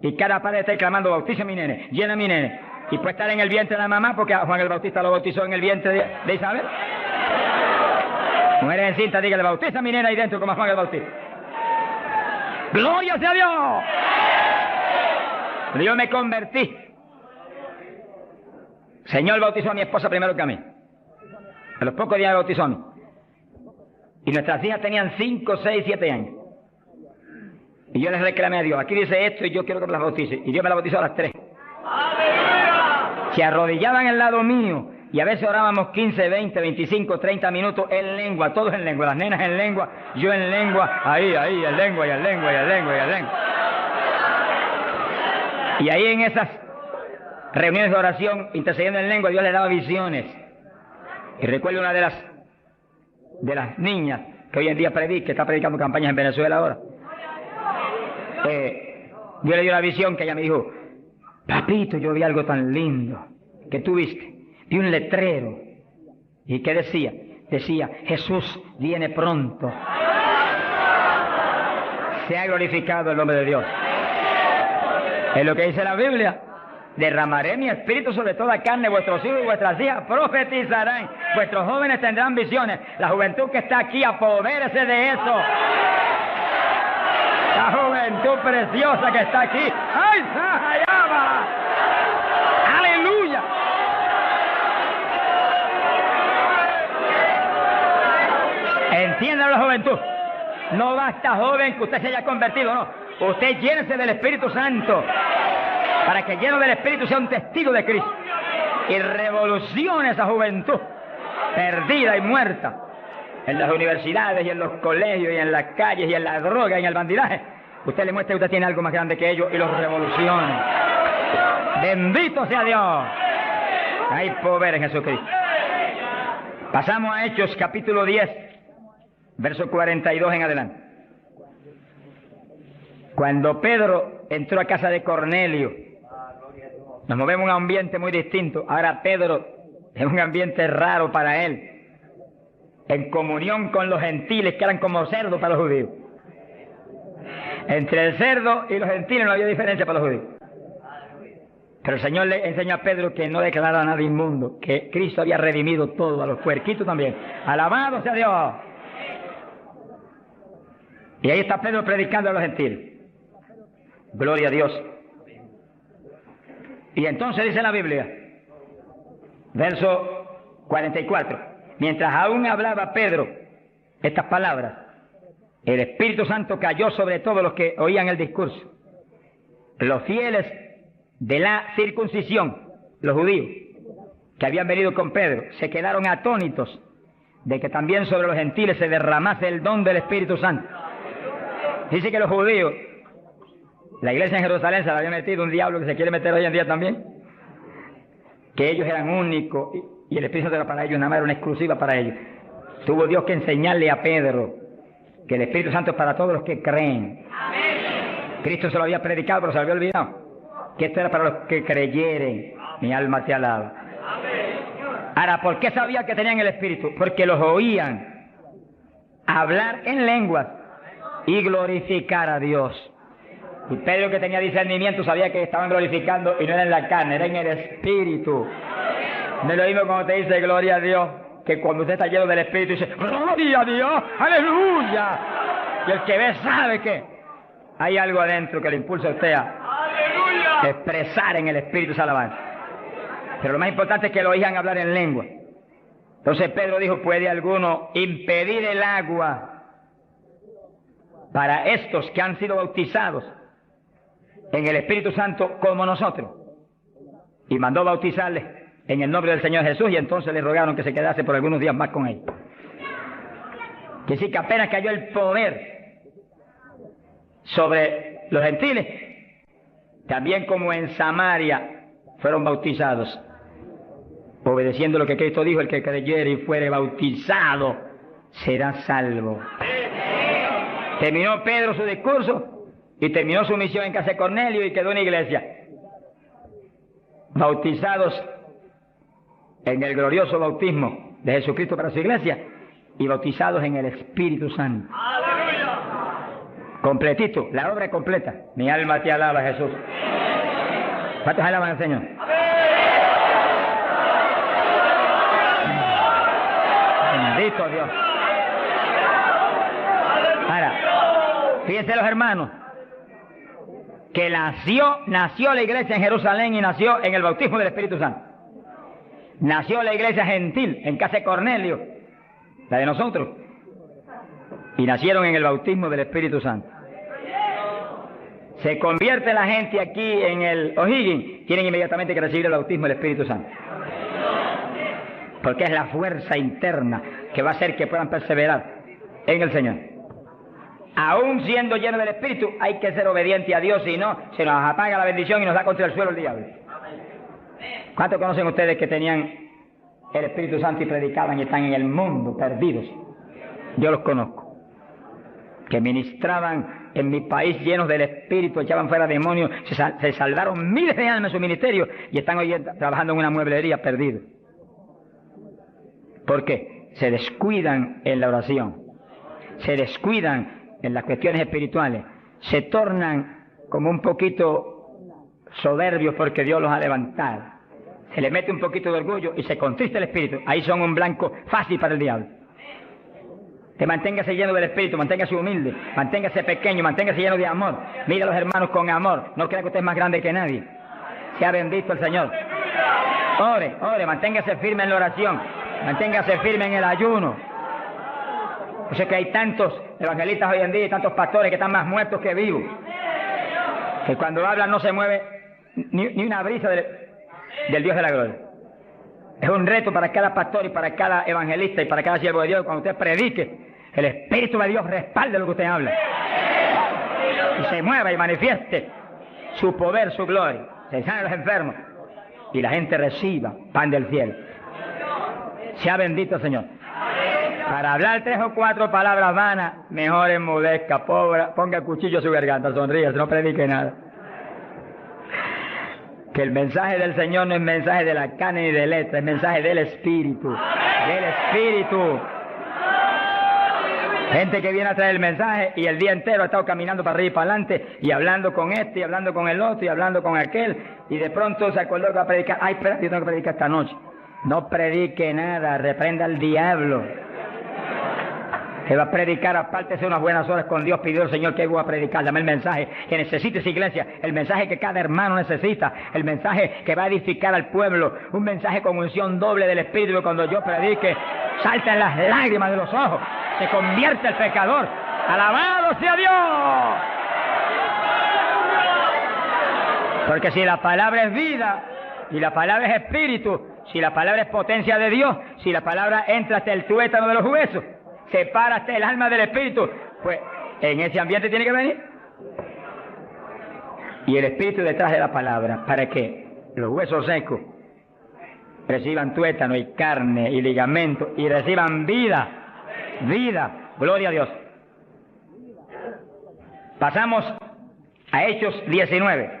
y cada padre está clamando, bautiza a mi nene, llena a mi nene. Y puede estar en el vientre de la mamá, porque a Juan el Bautista lo bautizó en el vientre de Isabel. Mujeres en cinta, dígale, bautiza a mi nene ahí dentro como a Juan el Bautista. ¡Gloria sea Dios! Pero yo me convertí. El Señor bautizó a mi esposa primero que a mí. A los pocos días me bautizó a mí. Y nuestras hijas tenían 5, 6, 7 años. Y yo les reclamé a Dios, aquí dice esto y yo quiero que me las bautice. Y Dios me las bautizó a las 3. Se arrodillaban al lado mío y a veces orábamos 15, 20, 25, 30 minutos en lengua, todos en lengua, las nenas en lengua, yo en lengua, ahí, en lengua, y en lengua, y en lengua, y en lengua. Y ahí en esas reuniones de oración, intercediendo en lengua, Dios le daba visiones. Y recuerdo una de las niñas que hoy en día que está predicando campañas en Venezuela ahora. Dios le dio la visión que ella me dijo, papito, yo vi algo tan lindo. ¿Qué tú viste? Vi un letrero. ¿Y qué decía? Decía, Jesús viene pronto. Se ha glorificado el nombre de Dios. Es lo que dice la Biblia. Derramaré mi espíritu sobre toda carne, vuestros hijos y vuestras hijas profetizarán, vuestros jóvenes tendrán visiones. La juventud que está aquí, apodérese de eso. La juventud preciosa que está aquí. ¡Ay, Sahayaba! ¡Aleluya! Entiendan la juventud. No basta, joven, que usted se haya convertido, no. Usted llénese del Espíritu Santo, para que lleno del Espíritu sea un testigo de Cristo y revolucione esa juventud perdida y muerta en las universidades y en los colegios y en las calles y en la droga y en el bandidaje. Usted le muestra que usted tiene algo más grande que ellos y los revolucione. Bendito sea Dios. Hay poder en Jesucristo. Pasamos a Hechos capítulo 10, verso 42 en adelante. Cuando Pedro entró a casa de Cornelio, nos movemos en un ambiente muy distinto. Ahora Pedro es un ambiente raro para él, en comunión con los gentiles que eran como cerdos para los judíos. Entre el cerdo y los gentiles no había diferencia para los judíos. Pero el Señor le enseñó a Pedro que no declarara nada inmundo, que Cristo había redimido todo, a los puerquitos también. ¡Alabado sea Dios! Y ahí está Pedro predicando a los gentiles. Gloria a Dios. Y entonces dice la Biblia, verso 44, mientras aún hablaba Pedro estas palabras, el Espíritu Santo cayó sobre todos los que oían el discurso. Los fieles de la circuncisión, los judíos, que habían venido con Pedro, se quedaron atónitos de que también sobre los gentiles se derramase el don del Espíritu Santo. Dice que los judíos, la iglesia en Jerusalén se la había metido un diablo que se quiere meter hoy en día también, que ellos eran únicos y el Espíritu Santo era para ellos, nada más era una exclusiva para ellos. Tuvo Dios que enseñarle a Pedro que el Espíritu Santo es para todos los que creen. Cristo se lo había predicado, pero se lo había olvidado. Que esto era para los que creyeren. Mi alma te alaba. Ahora, ¿por qué sabían que tenían el Espíritu? Porque los oían hablar en lenguas y glorificar a Dios. Y Pedro, que tenía discernimiento, sabía que estaban glorificando y no era en la carne, era en el Espíritu. No es lo mismo cuando te dice gloria a Dios, que cuando usted está lleno del Espíritu dice gloria a Dios, aleluya. Y el que ve sabe que hay algo adentro que le impulsa a usted a expresar en el Espíritu esa alabanza. Pero lo más importante es que lo oigan hablar en lengua. Entonces Pedro dijo, ¿puede alguno impedir el agua para estos que han sido bautizados en el Espíritu Santo como nosotros? Y mandó bautizarles en el nombre del Señor Jesús, y entonces le rogaron que se quedase por algunos días más con él. Que sí, que apenas cayó el poder sobre los gentiles, también como en Samaria fueron bautizados, obedeciendo lo que Cristo dijo: el que creyere y fuere bautizado será salvo. Terminó Pedro su discurso y terminó su misión en casa de Cornelio y quedó una iglesia. Bautizados en el glorioso bautismo de Jesucristo para su iglesia y bautizados en el Espíritu Santo. ¡Aleluya! Completito, la obra es completa. Mi alma te alaba, Jesús. ¿Cuántos alaban al Señor? Bendito Dios. Ahora, fíjense los hermanos, que nació la iglesia en Jerusalén y nació en el bautismo del Espíritu Santo. Nació la iglesia gentil en casa de Cornelio, la de nosotros, y nacieron en el bautismo del Espíritu Santo. Se convierte la gente aquí en el O'Higgins, tienen inmediatamente que recibir el bautismo del Espíritu Santo, porque es la fuerza interna que va a hacer que puedan perseverar en el Señor. Aún siendo lleno del Espíritu, hay que ser obediente a Dios, si no, se nos apaga la bendición y nos da contra el suelo el diablo. ¿Cuántos conocen ustedes que tenían el Espíritu Santo y predicaban y están en el mundo perdidos? Yo los conozco. Que ministraban en mi país llenos del Espíritu, echaban fuera demonios, se salvaron miles de almas en su ministerio y están hoy trabajando en una mueblería perdidos. ¿Por qué? Se descuidan en la oración, se descuidan en las cuestiones espirituales, se tornan como un poquito soberbios porque Dios los ha levantado. Se le mete un poquito de orgullo y se contrista el espíritu. Ahí son un blanco fácil para el diablo. Que manténgase lleno del espíritu, manténgase humilde, manténgase pequeño, manténgase lleno de amor. Mire a los hermanos con amor. No crea que usted es más grande que nadie. Sea bendito el Señor. Ore, ore, manténgase firme en la oración, manténgase firme en el ayuno. Yo sé que hay tantos evangelistas hoy en día y tantos pastores que están más muertos que vivos, que cuando hablan no se mueve ni una brisa del Dios de la gloria. Es un reto para cada pastor y para cada evangelista y para cada siervo de Dios. Cuando usted predique, el Espíritu de Dios respalde lo que usted habla y se mueva y manifieste su poder, su gloria. Se sanen los enfermos y la gente reciba pan del cielo. Sea bendito el Señor. Para hablar 3 o 4 palabras vanas, mejor enmudezca, ponga el cuchillo a su garganta, sonríe, no predique nada. Que el mensaje del Señor no es mensaje de la carne ni de letra, es mensaje del Espíritu. Del Espíritu. Gente que viene a traer el mensaje y el día entero ha estado caminando para arriba y para adelante y hablando con este y hablando con el otro y hablando con aquel y de pronto se acordó que va a predicar. Ay, espera, yo tengo que predicar esta noche. No predique nada, reprenda al diablo. Se va a predicar, apártese unas buenas horas con Dios, pidió el Señor que voy a predicar. Dame el mensaje que necesita esa iglesia, el mensaje que cada hermano necesita, el mensaje que va a edificar al pueblo, un mensaje con unción doble del Espíritu, que cuando yo predique saltan las lágrimas de los ojos, se convierte el pecador. ¡Alabado sea Dios! Porque si la palabra es vida, y la palabra es espíritu, si la palabra es potencia de Dios, si la palabra entra hasta el tuétano de los huesos, separa hasta el alma del espíritu, pues en ese ambiente tiene que venir. Y el espíritu detrás de la palabra, para que los huesos secos reciban tuétano y carne y ligamento y reciban vida, vida, gloria a Dios. Pasamos a Hechos 19.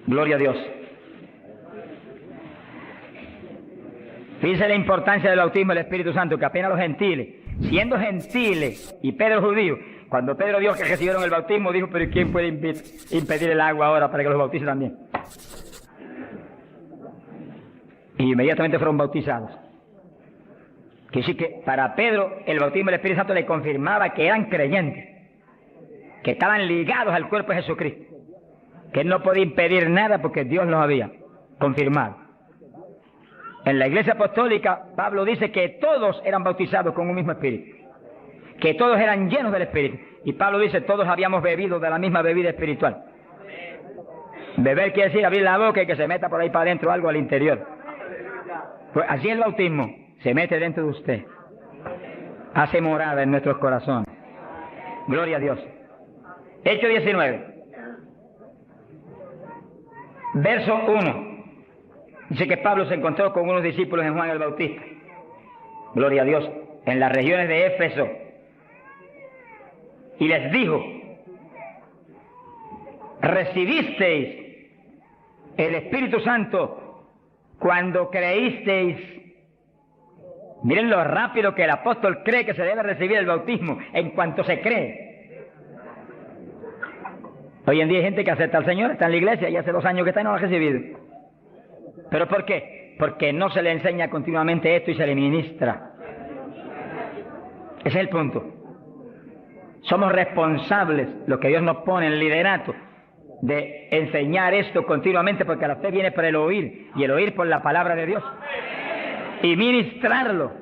Gloria a Dios. Fíjense la importancia del bautismo del Espíritu Santo, que apenas los gentiles, siendo gentiles y Pedro judío, cuando Pedro dijo que recibieron el bautismo, dijo, pero ¿quién puede impedir el agua ahora para que los bautice también? Y inmediatamente fueron bautizados. Quiere decir que para Pedro el bautismo del Espíritu Santo le confirmaba que eran creyentes, que estaban ligados al cuerpo de Jesucristo, que él no podía impedir nada porque Dios los había confirmado. En la Iglesia Apostólica, Pablo dice que todos eran bautizados con un mismo espíritu, que todos eran llenos del Espíritu. Y Pablo dice, todos habíamos bebido de la misma bebida espiritual. Beber quiere decir abrir la boca y que se meta por ahí para adentro algo al interior. Pues así el bautismo se mete dentro de usted, hace morada en nuestros corazones. Gloria a Dios. Hechos 19, verso 1. Dice que Pablo se encontró con unos discípulos en Juan el Bautista. Gloria a Dios. En las regiones de Éfeso. Y les dijo, ¿recibisteis el Espíritu Santo cuando creísteis? Miren lo rápido que el apóstol cree que se debe recibir el bautismo en cuanto se cree. Hoy en día hay gente que acepta al Señor, está en la iglesia y hace 2 años que está y no lo ha recibido. ¿Pero por qué? Porque no se le enseña continuamente esto y se le ministra. Ese es el punto. Somos responsables, lo que Dios nos pone en el liderato, de enseñar esto continuamente, porque la fe viene por el oír, y el oír por la palabra de Dios, y ministrarlo.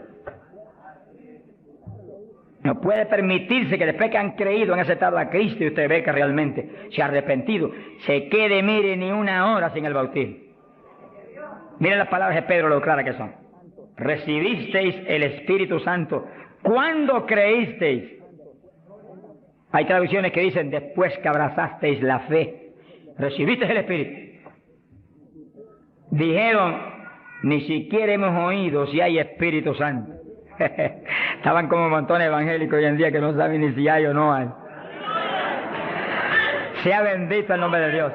No puede permitirse que después que han creído, han aceptado a Cristo, y usted ve que realmente se ha arrepentido, se quede, mire, ni una hora sin el bautismo. Miren las palabras de Pedro, lo claras que son. Recibisteis el Espíritu Santo. ¿Cuándo creísteis? Hay traducciones que dicen, después que abrazasteis la fe. Recibisteis el Espíritu. Dijeron, ni siquiera hemos oído si hay Espíritu Santo. Estaban como montones evangélicos hoy en día que no saben ni si hay o no hay. Sea bendito el nombre de Dios.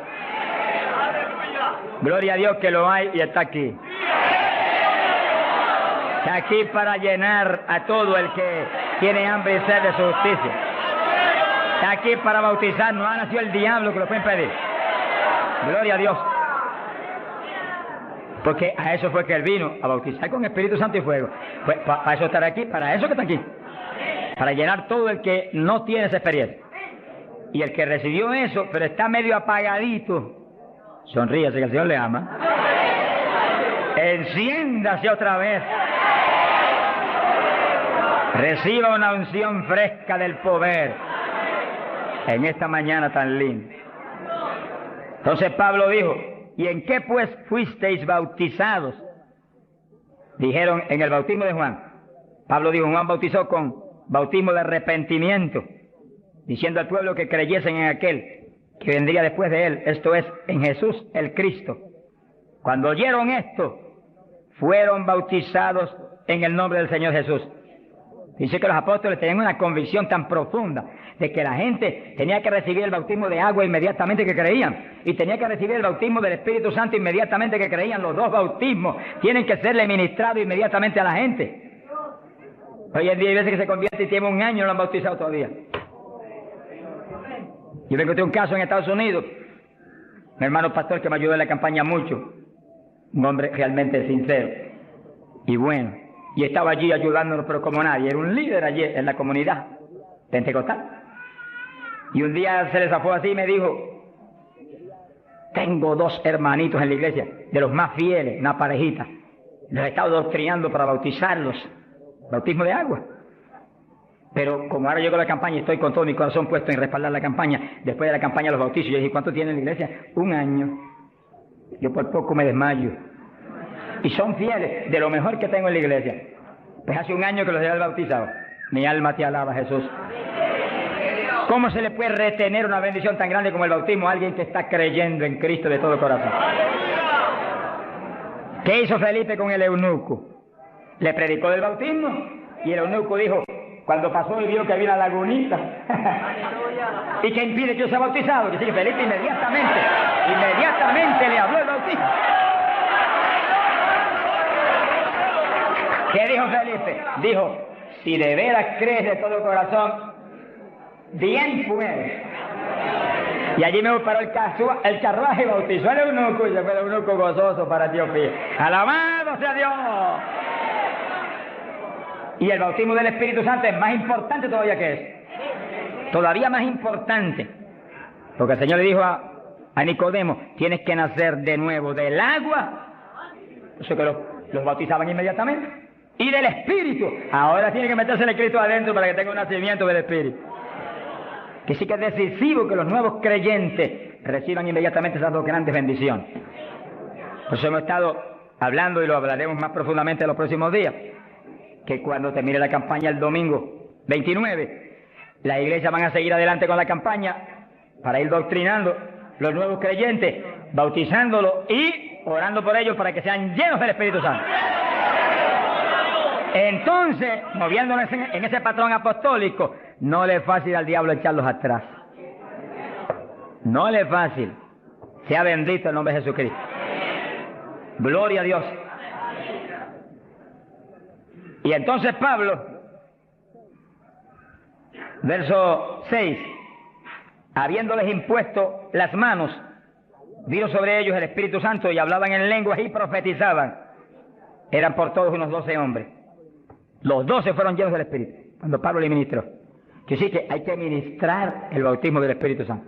Gloria a Dios que lo hay y está aquí. Está aquí para llenar a todo el que tiene hambre y sed de su justicia. Está aquí para bautizar. No ha nacido el diablo que lo puede impedir. Gloria a Dios. Porque a eso fue que él vino, a bautizar con Espíritu Santo y fuego. Pues para eso estar aquí, para eso que está aquí. Para llenar todo el que no tiene esa experiencia. Y el que recibió eso, pero está medio apagadito, sonríase que el Señor le ama. Enciéndase otra vez. Reciba una unción fresca del poder en esta mañana tan linda. Entonces Pablo dijo, ¿y en qué pues fuisteis bautizados? Dijeron, en el bautismo de Juan. Pablo dijo, Juan bautizó con bautismo de arrepentimiento, diciendo al pueblo que creyesen en aquel que vendría después de él, esto es, en Jesús el Cristo. Cuando oyeron esto, fueron bautizados en el nombre del Señor Jesús. Dice que los apóstoles tenían una convicción tan profunda de que la gente tenía que recibir el bautismo de agua inmediatamente que creían, y tenía que recibir el bautismo del Espíritu Santo inmediatamente que creían. Los dos bautismos tienen que serle ministrados inmediatamente a la gente. Hoy en día hay veces que se convierte y tiene un año y no lo han bautizado todavía. Yo me encontré un caso en Estados Unidos, un hermano pastor que me ayudó en la campaña mucho, un hombre realmente sincero y bueno, y estaba allí ayudándonos, pero como nadie, era un líder allí en la comunidad pentecostal. Y un día se les zafó así y me dijo: tengo 2 hermanitos en la iglesia, de los más fieles, una parejita, los he estado doctrinando para bautizarlos, bautismo de agua. Pero como ahora llego a la campaña y estoy con todo mi corazón puesto en respaldar la campaña, después de la campaña los bautizos. Yo dije: ¿cuánto tiene en la iglesia? 1 año. Yo por poco me desmayo. Y son fieles, de lo mejor que tengo en la iglesia. Pues hace 1 año que los he bautizado. Mi alma te alaba, Jesús. ¿Cómo se le puede retener una bendición tan grande como el bautismo a alguien que está creyendo en Cristo de todo corazón? ¿Qué hizo Felipe con el eunuco? Le predicó del bautismo y el eunuco dijo, cuando pasó y vio que había una lagunita, ¿y qué impide que yo sea bautizado? Que sí, Felipe inmediatamente le habló el bautismo. ¿Qué dijo Felipe? Dijo, si de veras crees de todo corazón, bien puedes. Y allí me paró el carruaje y bautizó al eunuco, y se fue el eunuco gozoso para Etiopía. ¡Alabado sea Dios! Y el bautismo del Espíritu Santo es más importante todavía que eso. Todavía más importante. Porque el Señor le dijo a Nicodemo, tienes que nacer de nuevo del agua. Eso que los bautizaban inmediatamente. Y del Espíritu. Ahora tiene que meterse el Cristo adentro para que tenga un nacimiento del Espíritu. Que sí que es decisivo que los nuevos creyentes reciban inmediatamente esas 2 grandes bendiciones. Por eso hemos estado hablando y lo hablaremos más profundamente en los próximos días, que cuando termine la campaña el domingo 29, las iglesias van a seguir adelante con la campaña para ir doctrinando los nuevos creyentes, bautizándolos y orando por ellos para que sean llenos del Espíritu Santo. Entonces, moviéndonos en ese patrón apostólico, no le es fácil al diablo echarlos atrás. No le es fácil. Sea bendito el nombre de Jesucristo. Gloria a Dios. Y entonces Pablo, verso 6, habiéndoles impuesto las manos, vino sobre ellos el Espíritu Santo y hablaban en lenguas y profetizaban. Eran por todos unos 12 hombres. Los 12 fueron llenos del Espíritu, cuando Pablo le ministró. Que sí que hay que ministrar el bautismo del Espíritu Santo.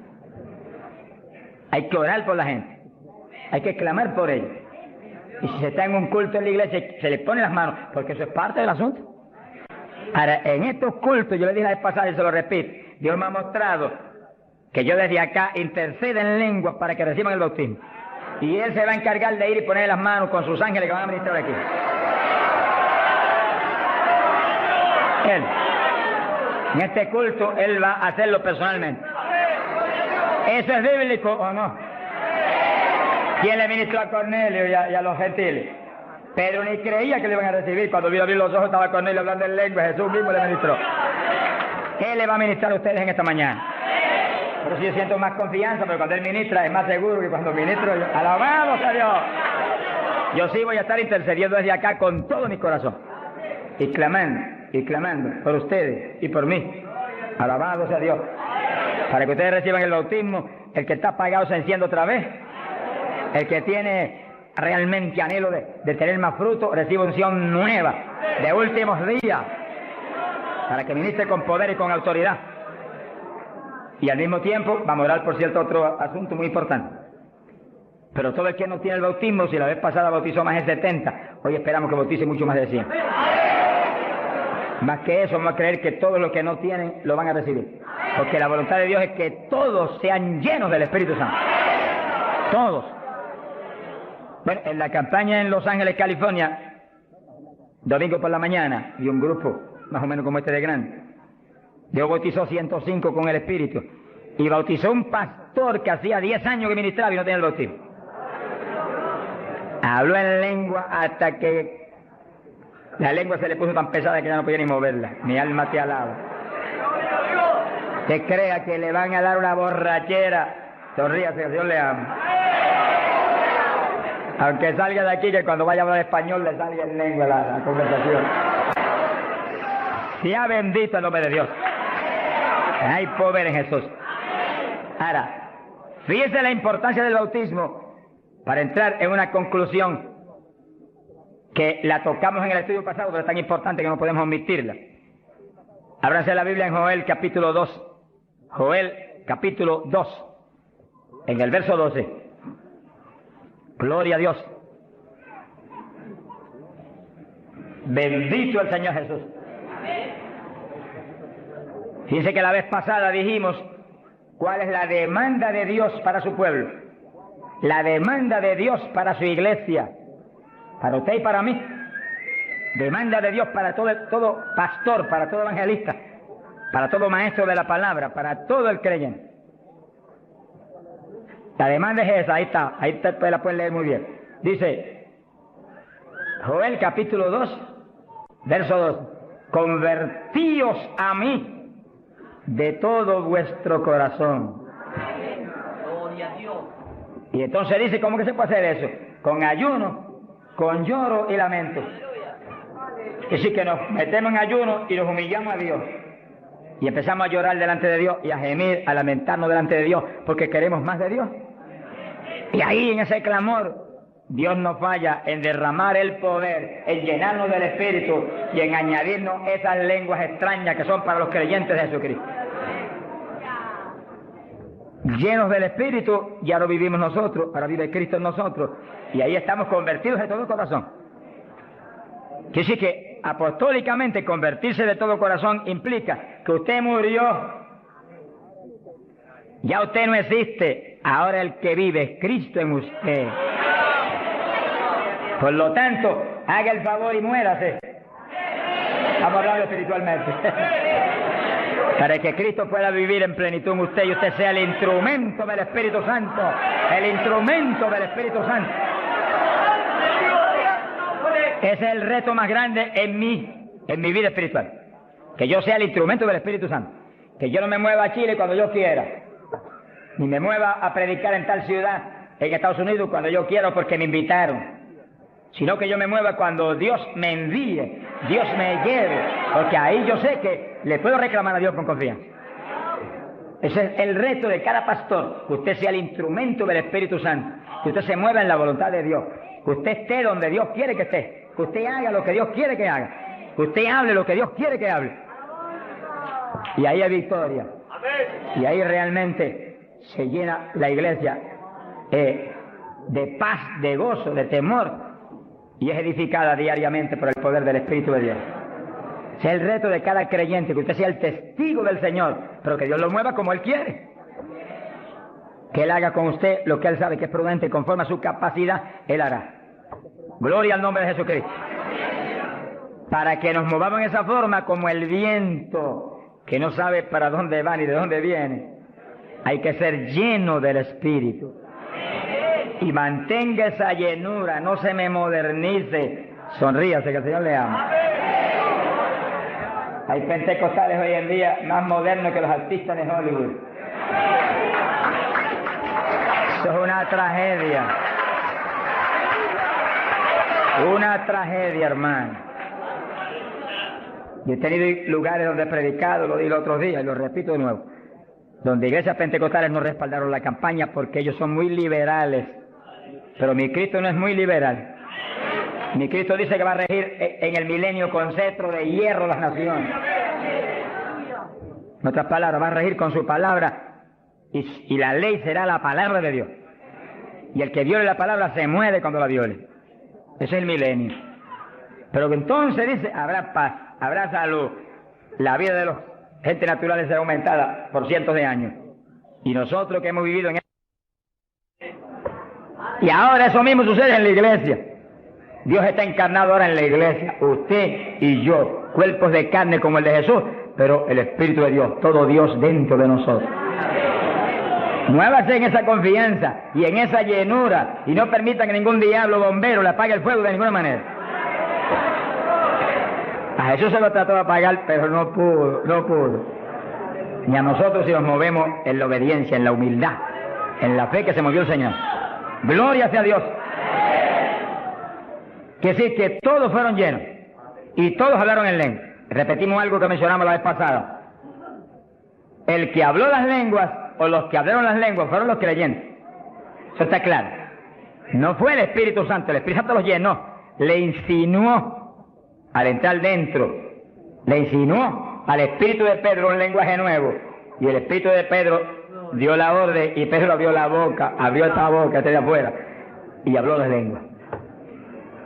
Hay que orar por la gente. Hay que clamar por ellos. Y si se está en un culto en la iglesia, se le pone las manos, porque eso es parte del asunto. Ahora, en estos cultos, yo le dije la vez pasada y se lo repito, Dios me ha mostrado que yo desde acá intercedo en lenguas para que reciban el bautismo. Y Él se va a encargar de ir y poner las manos con sus ángeles que van a ministrar aquí. Él, en este culto, Él va a hacerlo personalmente. ¿Eso es bíblico o no? ¿Quién le ministró a Cornelio y a los gentiles? Pedro ni creía que le iban a recibir. Cuando vio abrir los ojos estaba Cornelio hablando en lengua. Jesús mismo le ministró. ¿Qué le va a ministrar a ustedes en esta mañana? Pero si yo siento más confianza, pero cuando Él ministra es más seguro que cuando ministro yo. ¡Alabado sea Dios! Yo sí voy a estar intercediendo desde acá con todo mi corazón. Y clamando por ustedes y por mí. Alabado sea Dios. Para que ustedes reciban el bautismo, el que está apagado se enciende otra vez. El que tiene realmente anhelo de tener más fruto, recibe unción nueva, de últimos días, para que ministre con poder y con autoridad. Y al mismo tiempo, vamos a orar por cierto otro asunto muy importante. Pero todo el que no tiene el bautismo, si la vez pasada bautizó más de 70, hoy esperamos que bautice mucho más de 100. Más que eso, vamos a creer que todos los que no tienen lo van a recibir. Porque la voluntad de Dios es que todos sean llenos del Espíritu Santo. Todos. Bueno, en la campaña en Los Ángeles, California, domingo por la mañana, y un grupo más o menos como este de grande, Dios bautizó 105 con el Espíritu. Y bautizó un pastor que hacía 10 años que ministraba y no tenía el bautismo. Habló en lengua hasta que la lengua se le puso tan pesada que ya no podía ni moverla. Mi alma te alaba. Que crea que le van a dar una borrachera. Sonríase, que Dios le ama. Aunque salga de aquí, que cuando vaya a hablar español le salga en lengua la conversación. Sea bendito el nombre de Dios. Hay poder en Jesús. Ahora, fíjese la importancia del bautismo para entrar en una conclusión que la tocamos en el estudio pasado, pero es tan importante que no podemos omitirla. Ábranse la Biblia en Joel capítulo 2. Joel capítulo 2, en el verso 12. Gloria a Dios. Bendito el Señor Jesús. Fíjense que la vez pasada dijimos cuál es la demanda de Dios para su pueblo. La demanda de Dios para su iglesia. Para usted y para mí. Demanda de Dios para todo pastor, para todo evangelista, para todo maestro de la palabra, para todo el creyente. La demanda es esa, ahí usted la puede leer muy bien. Dice, Joel capítulo 2, verso 2, convertíos a mí de todo vuestro corazón. Y entonces dice, ¿cómo que se puede hacer eso? Con ayuno, con lloro y lamento. Es decir, que nos metemos en ayuno y nos humillamos a Dios. Y empezamos a llorar delante de Dios y a gemir, a lamentarnos delante de Dios, porque queremos más de Dios. Y ahí en ese clamor, Dios no falla en derramar el poder, en llenarnos del Espíritu y en añadirnos esas lenguas extrañas que son para los creyentes de Jesucristo. Llenos del Espíritu, ya lo vivimos nosotros, ahora vive Cristo en nosotros, y ahí estamos convertidos de todo corazón. Quiere decir que apostólicamente convertirse de todo corazón implica que usted murió, ya usted no existe, ahora el que vive es Cristo en usted. Por lo tanto, haga el favor y muérase. Estamos hablando espiritualmente. Para que Cristo pueda vivir en plenitud en usted y usted sea el instrumento del Espíritu Santo. El instrumento del Espíritu Santo. Ese es el reto más grande en mi vida espiritual. Que yo sea el instrumento del Espíritu Santo. Que yo no me mueva a Chile cuando yo quiera. Ni me mueva a predicar en tal ciudad, en Estados Unidos, cuando yo quiero porque me invitaron. Sino que yo me mueva cuando Dios me envíe, Dios me lleve. Porque ahí yo sé que le puedo reclamar a Dios con confianza. Ese es el reto de cada pastor. Que usted sea el instrumento del Espíritu Santo. Que usted se mueva en la voluntad de Dios. Que usted esté donde Dios quiere que esté. Que usted haga lo que Dios quiere que haga. Que usted hable lo que Dios quiere que hable. Y ahí hay victoria. Y ahí realmente se llena la iglesia de paz, de gozo, de temor. Y es edificada diariamente por el poder del Espíritu de Dios. Ese es el reto de cada creyente. Que usted sea el testigo del Señor. Pero que Dios lo mueva como Él quiere. Que Él haga con usted lo que Él sabe que es prudente. Conforme a su capacidad, Él hará. Gloria al nombre de Jesucristo. Para que nos movamos en esa forma como el viento, que no sabe para dónde va ni de dónde viene. Hay que ser lleno del Espíritu. Y mantenga esa llenura, no se me modernice. Sonríase, que el Señor le ama. Hay pentecostales hoy en día más modernos que los artistas de Hollywood. Eso es una tragedia. Una tragedia, hermano. Yo he tenido lugares donde he predicado, lo dije los otros días y lo repito de nuevo, donde iglesias pentecostales no respaldaron la campaña porque ellos son muy liberales. Pero mi Cristo no es muy liberal. Mi Cristo dice que va a regir en el milenio con cetro de hierro las naciones. En otras palabras, va a regir con su palabra y la ley será la palabra de Dios. Y el que viole la palabra se muere cuando la viole. Ese es el milenio. Pero que entonces dice, habrá paz, habrá salud. La vida de los gente naturales será aumentada por cientos de años. Y nosotros que hemos vivido en... Y ahora eso mismo sucede en la iglesia. Dios está encarnado ahora en la iglesia. Usted y yo, cuerpos de carne como el de Jesús, pero el Espíritu de Dios, todo Dios dentro de nosotros. Muévase en esa confianza y en esa llenura y no permita que ningún diablo bombero le apague el fuego de ninguna manera. A Jesús se lo trató de apagar, pero no pudo. Ni a nosotros si nos movemos en la obediencia, en la humildad, en la fe que se movió el Señor. Gloria sea a Dios. Que sí, que todos fueron llenos y todos hablaron en lengua. repetimos algo que mencionamos la vez pasada. El que habló las lenguas, o los que hablaron las lenguas, fueron los creyentes. Eso está claro. No fue el Espíritu Santo, el Espíritu Santo los llenó, le insinuó al entrar dentro, le insinuó al Espíritu de Pedro un lenguaje nuevo, y el Espíritu de Pedro dio la orden, y Pedro abrió la boca, abrió esta boca, de afuera, y habló las lenguas.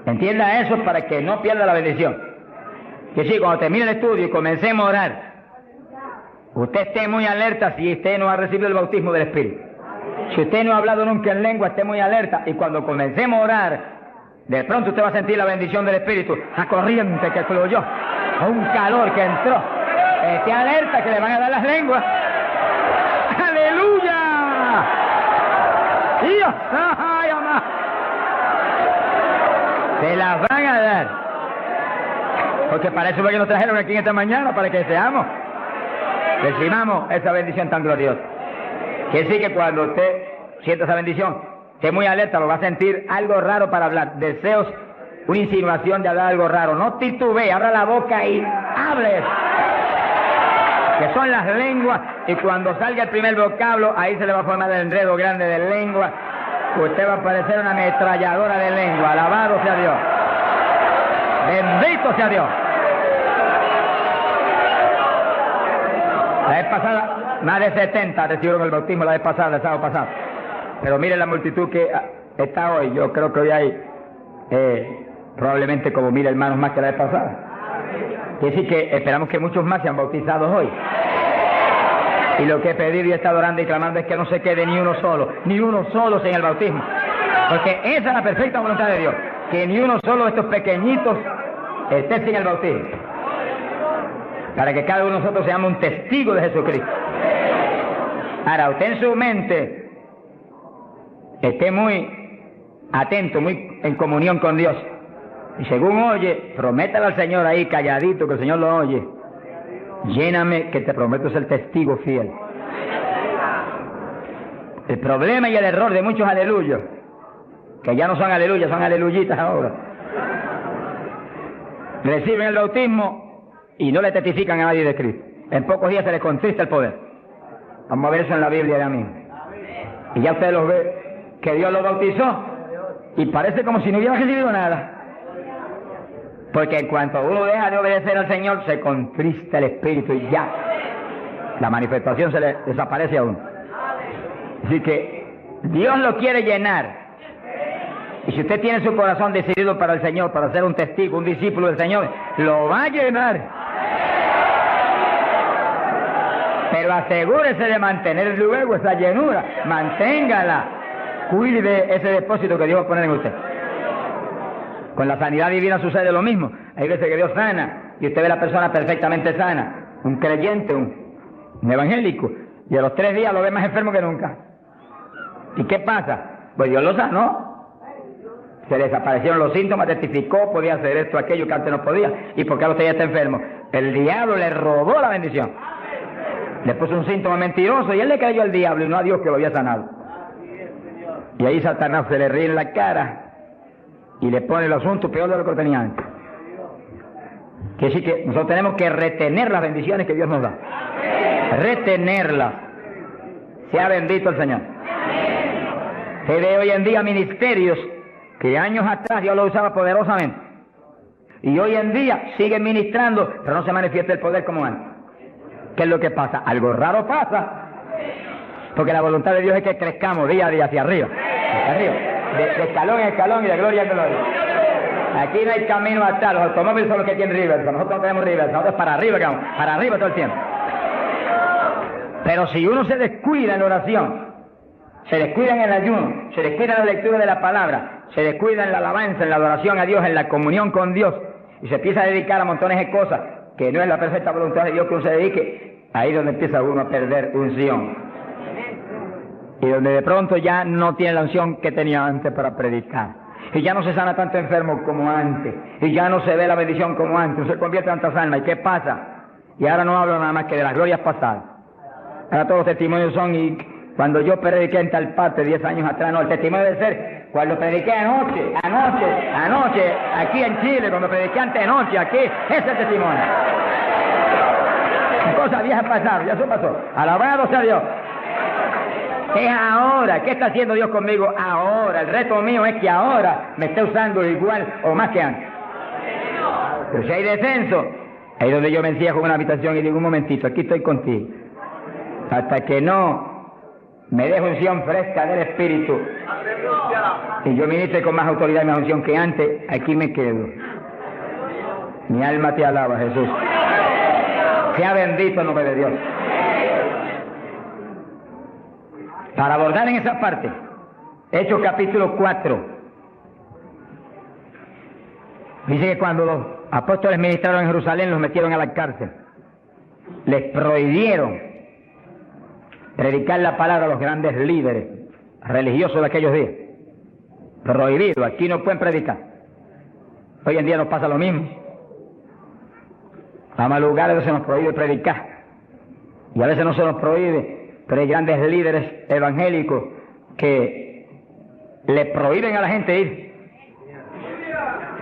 Entienda eso para que no pierda la bendición. Que sí, cuando termine el estudio y comencemos a orar, usted esté muy alerta si usted no ha recibido el bautismo del Espíritu. Si usted no ha hablado nunca en lengua, esté muy alerta, y cuando comencemos a orar, de pronto usted va a sentir la bendición del Espíritu, la corriente que fluyó, un calor que entró. Esté alerta que le van a dar las lenguas. ¡Aleluya! ¡Dios! ¡Ay, amá! Se las van a dar. Porque para eso fue que nos trajeron aquí en esta mañana, para que seamos, recibamos esa bendición tan gloriosa. Que sí, que cuando usted sienta esa bendición, esté muy alerta, lo va a sentir algo raro para hablar, deseos, una insinuación de hablar algo raro. No titubee, abra la boca y hable, que son las lenguas, y cuando salga el primer vocablo, ahí se le va a formar el enredo grande de lengua. Usted va a parecer una ametralladora de lengua. Alabado sea Dios, bendito sea Dios. La vez pasada, más de 70 recibieron el bautismo la vez pasada, el sábado pasado. Pero miren la multitud que está hoy. Yo creo que hoy hay probablemente como 1000 hermanos más que la vez pasada. Quiere decir que esperamos que muchos más sean bautizados hoy. Y lo que he pedido y he estado orando y clamando es que no se quede ni uno solo sin el bautismo. Porque esa es la perfecta voluntad de Dios, que ni uno solo de estos pequeñitos esté sin el bautismo, para que cada uno de nosotros seamos un testigo de Jesucristo. Ahora, usted en su mente esté muy atento, muy en comunión con Dios, y según oye, prométale al Señor ahí calladito, que el Señor lo oye: lléname, que te prometo ser testigo fiel. El problema y el error de muchos aleluyos, que ya no son aleluyas, son aleluyitas ahora, reciben el bautismo y no le testifican a nadie de Cristo. En pocos días se les contrista el poder. Vamos a ver eso en la Biblia ya mismo. Y ya usted los ve, que Dios los bautizó, y parece como si no hubiera recibido nada. Porque en cuanto uno deja de obedecer al Señor, se contrista el Espíritu y ya la manifestación se le desaparece a uno. Así que Dios lo quiere llenar. Y si usted tiene su corazón decidido para el Señor, para ser un testigo, un discípulo del Señor, lo va a llenar. Pero asegúrese de mantener luego esa llenura, manténgala, cuide de ese depósito que Dios va a poner en usted. Con la sanidad divina sucede lo mismo. Hay veces que Dios sana y usted ve a la persona perfectamente sana, un creyente, un evangélico, y a los 3 días lo ve más enfermo que nunca. ¿Y qué pasa? Pues Dios lo sanó. Se le desaparecieron los síntomas, testificó, podía hacer esto, aquello que antes no podía. ¿Y por qué usted ya está enfermo? El diablo le robó la bendición. Le puso un síntoma mentiroso y él le creyó al diablo y no a Dios que lo había sanado. Y ahí Satanás se le ríe en la cara y le pone el asunto peor de lo que tenía antes. Quiere decir que nosotros tenemos que retener las bendiciones que Dios nos da. Retenerlas. Sea bendito el Señor. Se ve hoy en día ministerios que años atrás Dios los usaba poderosamente. Y hoy en día siguen ministrando, pero no se manifiesta el poder como antes. ¿Qué es lo que pasa? Algo raro pasa. Porque la voluntad de Dios es que crezcamos día a día hacia arriba. Hacia arriba. De escalón en escalón y de gloria en gloria. Aquí no hay camino atrás. Los automóviles son los que tienen reversa. Nosotros no tenemos reversa. Nosotros para arriba, vamos, para arriba todo el tiempo. Pero si uno se descuida en la oración, se descuida en el ayuno, se descuida en la lectura de la palabra, se descuida en la alabanza, en la adoración a Dios, en la comunión con Dios, y se empieza a dedicar a montones de cosas que no es la perfecta voluntad de Dios que uno se dedique, ahí es donde empieza uno a perder unción. Y donde de pronto ya no tiene la unción que tenía antes para predicar. Y ya no se sana tanto enfermo como antes. Y ya no se ve la bendición como antes. No se convierte en tantas almas. ¿Y qué pasa? Y ahora no hablo nada más que de las glorias pasadas. Ahora todos los testimonios son, y cuando yo prediqué en tal parte 10 años atrás, no, el testimonio debe ser cuando prediqué anoche, aquí en Chile, cuando prediqué antenoche, aquí, ese es el testimonio. cosas viejas pasaron, ya eso pasó. Alabado sea Dios. Es ahora. ¿Qué está haciendo Dios conmigo ahora? El reto mío es que ahora me esté usando igual o más que antes. Pero si hay descenso, ahí es donde yo me encierro en una habitación y digo, un momentito, aquí estoy contigo. Hasta que no me deje unción fresca del Espíritu y yo ministre con más autoridad y más unción que antes, aquí me quedo. Mi alma te alaba, Jesús. Sea bendito el nombre de Dios. Para abordar en esa parte, Hechos capítulo 4, dice que cuando los apóstoles ministraron en Jerusalén, los metieron a la cárcel. Les prohibieron predicar la palabra a los grandes líderes religiosos de aquellos días. Prohibido, aquí no pueden predicar. Hoy en día nos pasa lo mismo. Vamos a lugares donde se nos prohíbe predicar. Y a veces no se nos prohíbe, pero hay grandes líderes evangélicos que le prohíben a la gente ir.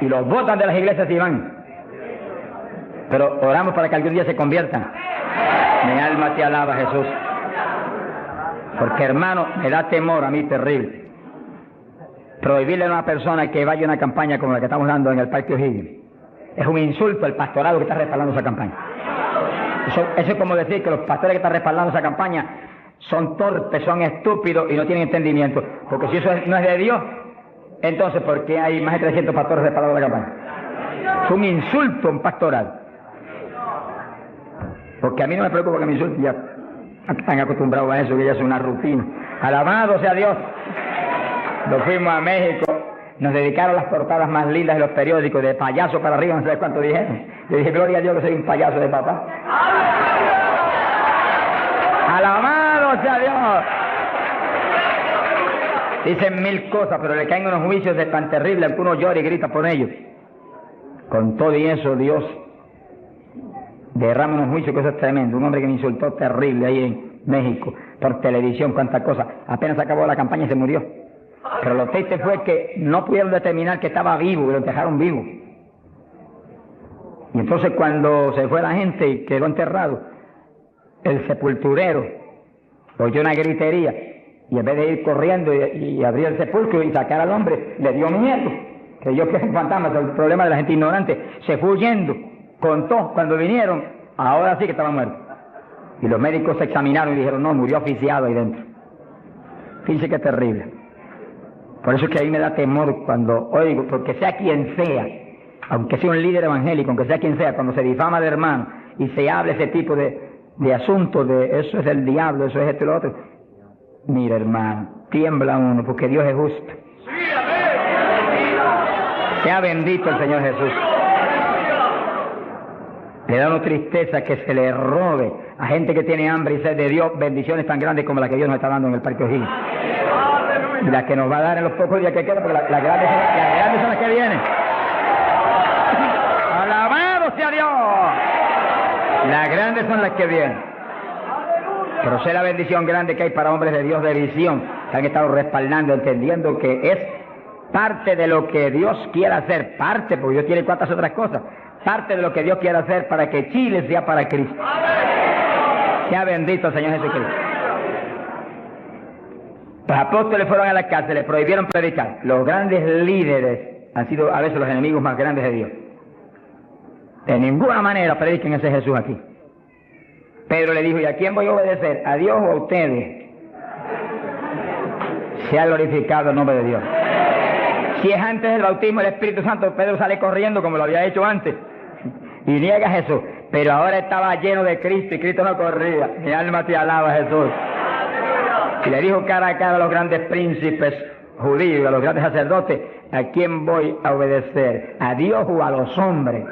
Y los botan de las iglesias y van. Pero oramos para que algún día se conviertan. Mi alma te alaba, Jesús. Porque, hermano, me da temor a mí terrible prohibirle a una persona que vaya a una campaña como la que estamos dando en el Parque O'Higgins. Es un insulto al pastorado que está respaldando esa campaña. Eso es como decir que los pastores que están respaldando esa campaña son torpes, son estúpidos y no tienen entendimiento. Porque si eso no es de Dios, entonces ¿por qué hay más de 300 pastores respaldando la campaña? Es un insulto a un pastoral. Porque a mí no me preocupa que me insulten, ya están acostumbrados a eso, que ya es una rutina. Alabado sea Dios. Nos fuimos a México, nos dedicaron las portadas más lindas de los periódicos, de payaso para arriba, no sé cuánto dijeron. Yo dije, gloria a Dios que soy un payaso de papá. Alabado sea Dios. Dicen mil cosas, pero le caen unos juicios de tan terribles que uno llora y grita por ellos. Con todo y eso, Dios derrama unos juicios que eso es tremendo. Un hombre que me insultó terrible ahí en México, por televisión, cuántas cosas. Apenas acabó la campaña y se murió. Pero lo triste fue que no pudieron determinar que estaba vivo, que lo dejaron vivo. Y entonces cuando se fue la gente y quedó enterrado, el sepulturero oyó una gritería y en vez de ir corriendo y abrir el sepulcro y sacar al hombre, le dio miedo. Creyó que era un fantasma, el problema de la gente ignorante. Se fue huyendo, contó, cuando vinieron, ahora sí que estaba muerto. Y los médicos se examinaron y dijeron, no, murió asfixiado ahí dentro. Fíjense qué terrible. Por eso es que a mí me da temor cuando oigo, porque sea quien sea, aunque sea un líder evangélico, aunque sea quien sea, cuando se difama de hermano y se habla ese tipo de asuntos, de eso es el diablo, eso es esto y lo otro. Mira, hermano, tiembla uno, porque Dios es justo. Sea bendito el Señor Jesús. Le da una tristeza que se le robe a gente que tiene hambre y sed de Dios bendiciones tan grandes como las que Dios nos está dando en el Parque O'Higgins. Y las que nos va a dar en los pocos días que quedan, porque las grandes son las que vienen. ¡Alabado sea Dios! Las grandes son las que vienen. Pero sé la bendición grande que hay para hombres de Dios de visión, que han estado respaldando, entendiendo que es parte de lo que Dios quiere hacer, parte, porque Dios tiene cuantas otras cosas, parte de lo que Dios quiere hacer para que Chile sea para Cristo. Sea bendito el Señor Jesucristo. Los apóstoles fueron a la cárcel, les prohibieron predicar. Los grandes líderes han sido a veces los enemigos más grandes de Dios. De ninguna manera prediquen ese Jesús aquí. Pedro le dijo, ¿y a quién voy a obedecer? ¿A Dios o a ustedes? Sea glorificado el nombre de Dios. Si es antes del bautismo del Espíritu Santo, Pedro sale corriendo como lo había hecho antes y niega a Jesús. Pero ahora estaba lleno de Cristo y Cristo no corría. Mi alma te alaba, Jesús. Y le dijo cara a cara a los grandes príncipes judíos, a los grandes sacerdotes, ¿a quién voy a obedecer? ¿A Dios o a los hombres?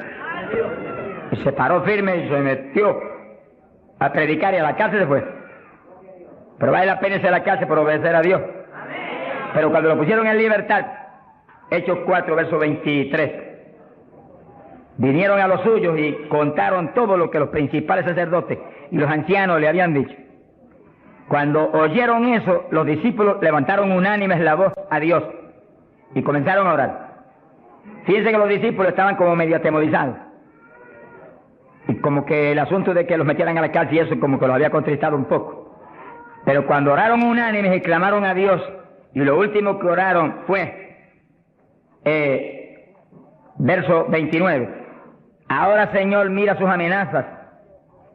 Y se paró firme y se metió a predicar y a la cárcel se fue. Pero vale la pena irse a la cárcel por obedecer a Dios. Pero cuando lo pusieron en libertad, Hechos 4, verso 23, vinieron a los suyos y contaron todo lo que los principales sacerdotes y los ancianos le habían dicho. Cuando oyeron eso, los discípulos levantaron unánimes la voz a Dios y comenzaron a orar. Fíjense que los discípulos estaban como medio atemorizados. Y como que el asunto de que los metieran a la cárcel y eso como que los había contristado un poco. Pero cuando oraron unánimes y clamaron a Dios, y lo último que oraron fue, verso 29, ahora Señor mira sus amenazas,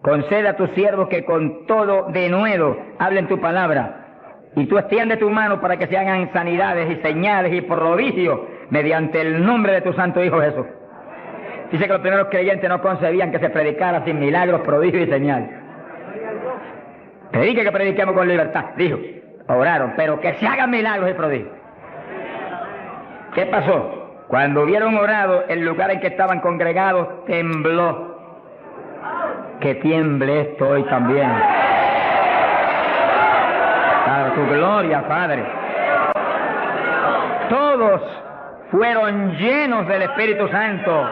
concede a tus siervos que con todo denuedo hablen tu palabra, y tú extiende tu mano para que se hagan sanidades y señales y prodigios mediante el nombre de tu santo Hijo Jesús. Dice que los primeros creyentes no concebían que se predicara sin milagros, prodigios y señales. Predique que prediquemos con libertad, dijo. Oraron, pero que se hagan milagros y prodigios. ¿Qué pasó? Cuando hubieron orado, el lugar en que estaban congregados tembló. Que tiemble esto hoy también. Para tu gloria, Padre. Todos fueron llenos del Espíritu Santo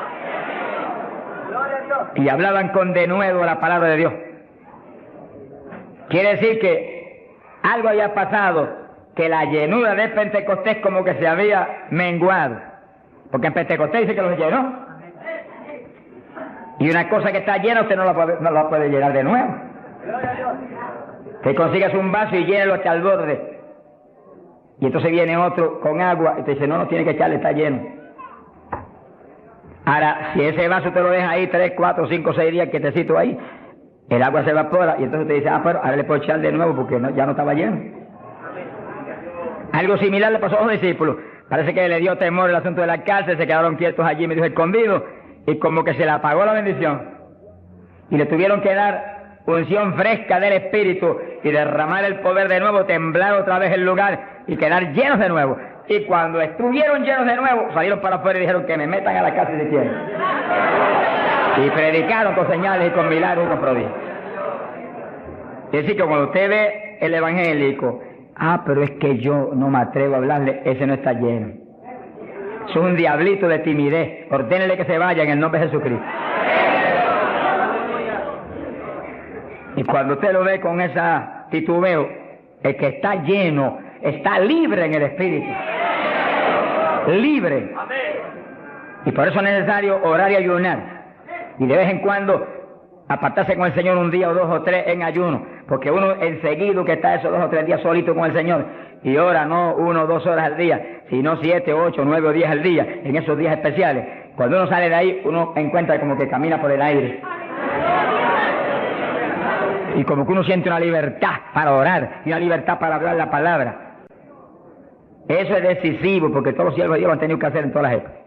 y hablaban con denuedo la palabra de Dios. Quiere decir que algo había pasado, que la llenura de Pentecostés como que se había menguado. Porque en Pentecostés dice que los llenó. Y una cosa que está llena usted no la puede llenar de nuevo. Que consigas un vaso y llénelo hasta el borde. Y entonces viene otro con agua y te dice, no tiene que echarle, está lleno. Ahora, si ese vaso te lo deja ahí 3, 4, 5, 6 días quietecito ahí, el agua se evapora y entonces te dice, pero ahora le puedo echar de nuevo porque ya no estaba lleno. Algo similar le pasó a los discípulos. Parece que le dio temor el asunto de la cárcel, se quedaron quietos allí, medio escondidos, y como que se le apagó la bendición. Y le tuvieron que dar unción fresca del Espíritu y derramar el poder de nuevo, temblar otra vez el lugar y quedar llenos de nuevo. Y cuando estuvieron llenos de nuevo, salieron para afuera y dijeron que me metan a la cárcel si quieren. Y predicaron con señales y con milagros y con prodigios. Es decir, que cuando usted ve el evangélico, pero es que yo no me atrevo a hablarle, ese no está lleno. Es un diablito de timidez. Ordénele que se vaya en el nombre de Jesucristo. Y cuando usted lo ve con esa titubeo, el que está lleno, está libre en el Espíritu. Libre. Y por eso es necesario orar y ayunar. Y de vez en cuando apartarse con el Señor un día o 2 o 3 en ayuno. Porque uno enseguida que está esos 2 o 3 días solito con el Señor y ora no 1 o 2 horas al día, sino 7, 8, 9 o 10 al día, en esos días especiales. Cuando uno sale de ahí, uno encuentra como que camina por el aire. Y como que uno siente una libertad para orar y una libertad para hablar la palabra. Eso es decisivo porque todos los siervos de Dios lo han tenido que hacer en todas las épocas.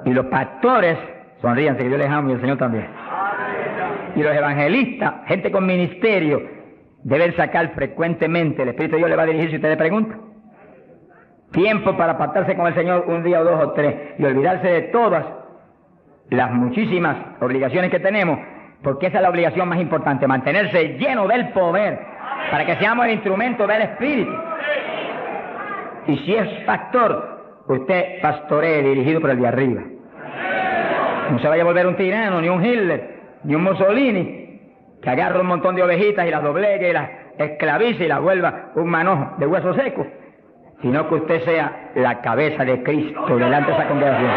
Y los pastores, sonríanse que yo les amo y el Señor también. Y los evangelistas, gente con ministerio, deben sacar frecuentemente, el Espíritu de Dios le va a dirigir si usted le pregunta. Tiempo para apartarse con el Señor un día o 2 o 3 y olvidarse de todas las muchísimas obligaciones que tenemos, porque esa es la obligación más importante, mantenerse lleno del poder, para que seamos el instrumento del Espíritu. Y si es pastor, usted pastoree dirigido por el de arriba. No se vaya a volver un tirano, ni un Hitler, ni un Mussolini, que agarre un montón de ovejitas y las doblegue y las esclavice y las vuelva un manojo de hueso seco, sino que usted sea la cabeza de Cristo delante de esa congregación.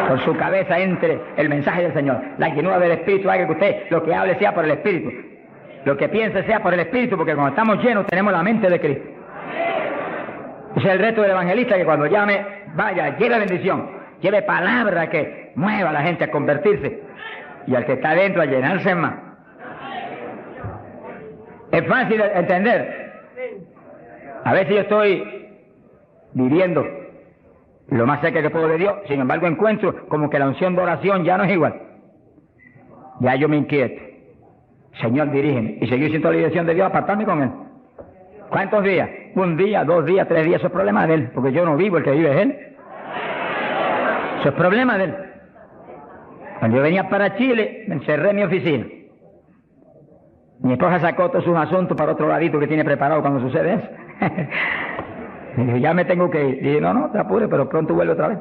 Con su cabeza entre el mensaje del Señor. La llenura del Espíritu haga que usted lo que hable sea por el Espíritu. Lo que piense sea por el Espíritu, porque cuando estamos llenos tenemos la mente de Cristo. Ese es el reto del evangelista, que cuando llame, vaya, lleve bendición, lleve palabra que mueva a la gente a convertirse y al que está adentro a llenarse más. Es fácil entender. A veces yo estoy viviendo lo más cerca que puedo de Dios, sin embargo encuentro como que la unción de oración ya no es igual. Ya yo me inquieto. Señor, dirígeme. Y seguir siendo la dirección de Dios, apartarme con Él. ¿Cuántos días? 1 día, 2 días, 3 días, eso es problema de Él, porque yo no vivo, el que vive es Él. Eso es problema de Él. Cuando yo venía para Chile, me encerré en mi oficina. Mi esposa sacó todos sus asuntos para otro ladito que tiene preparado cuando sucede eso. Y dije, ya me tengo que ir. Y dije, no, te apures, pero pronto vuelve otra vez.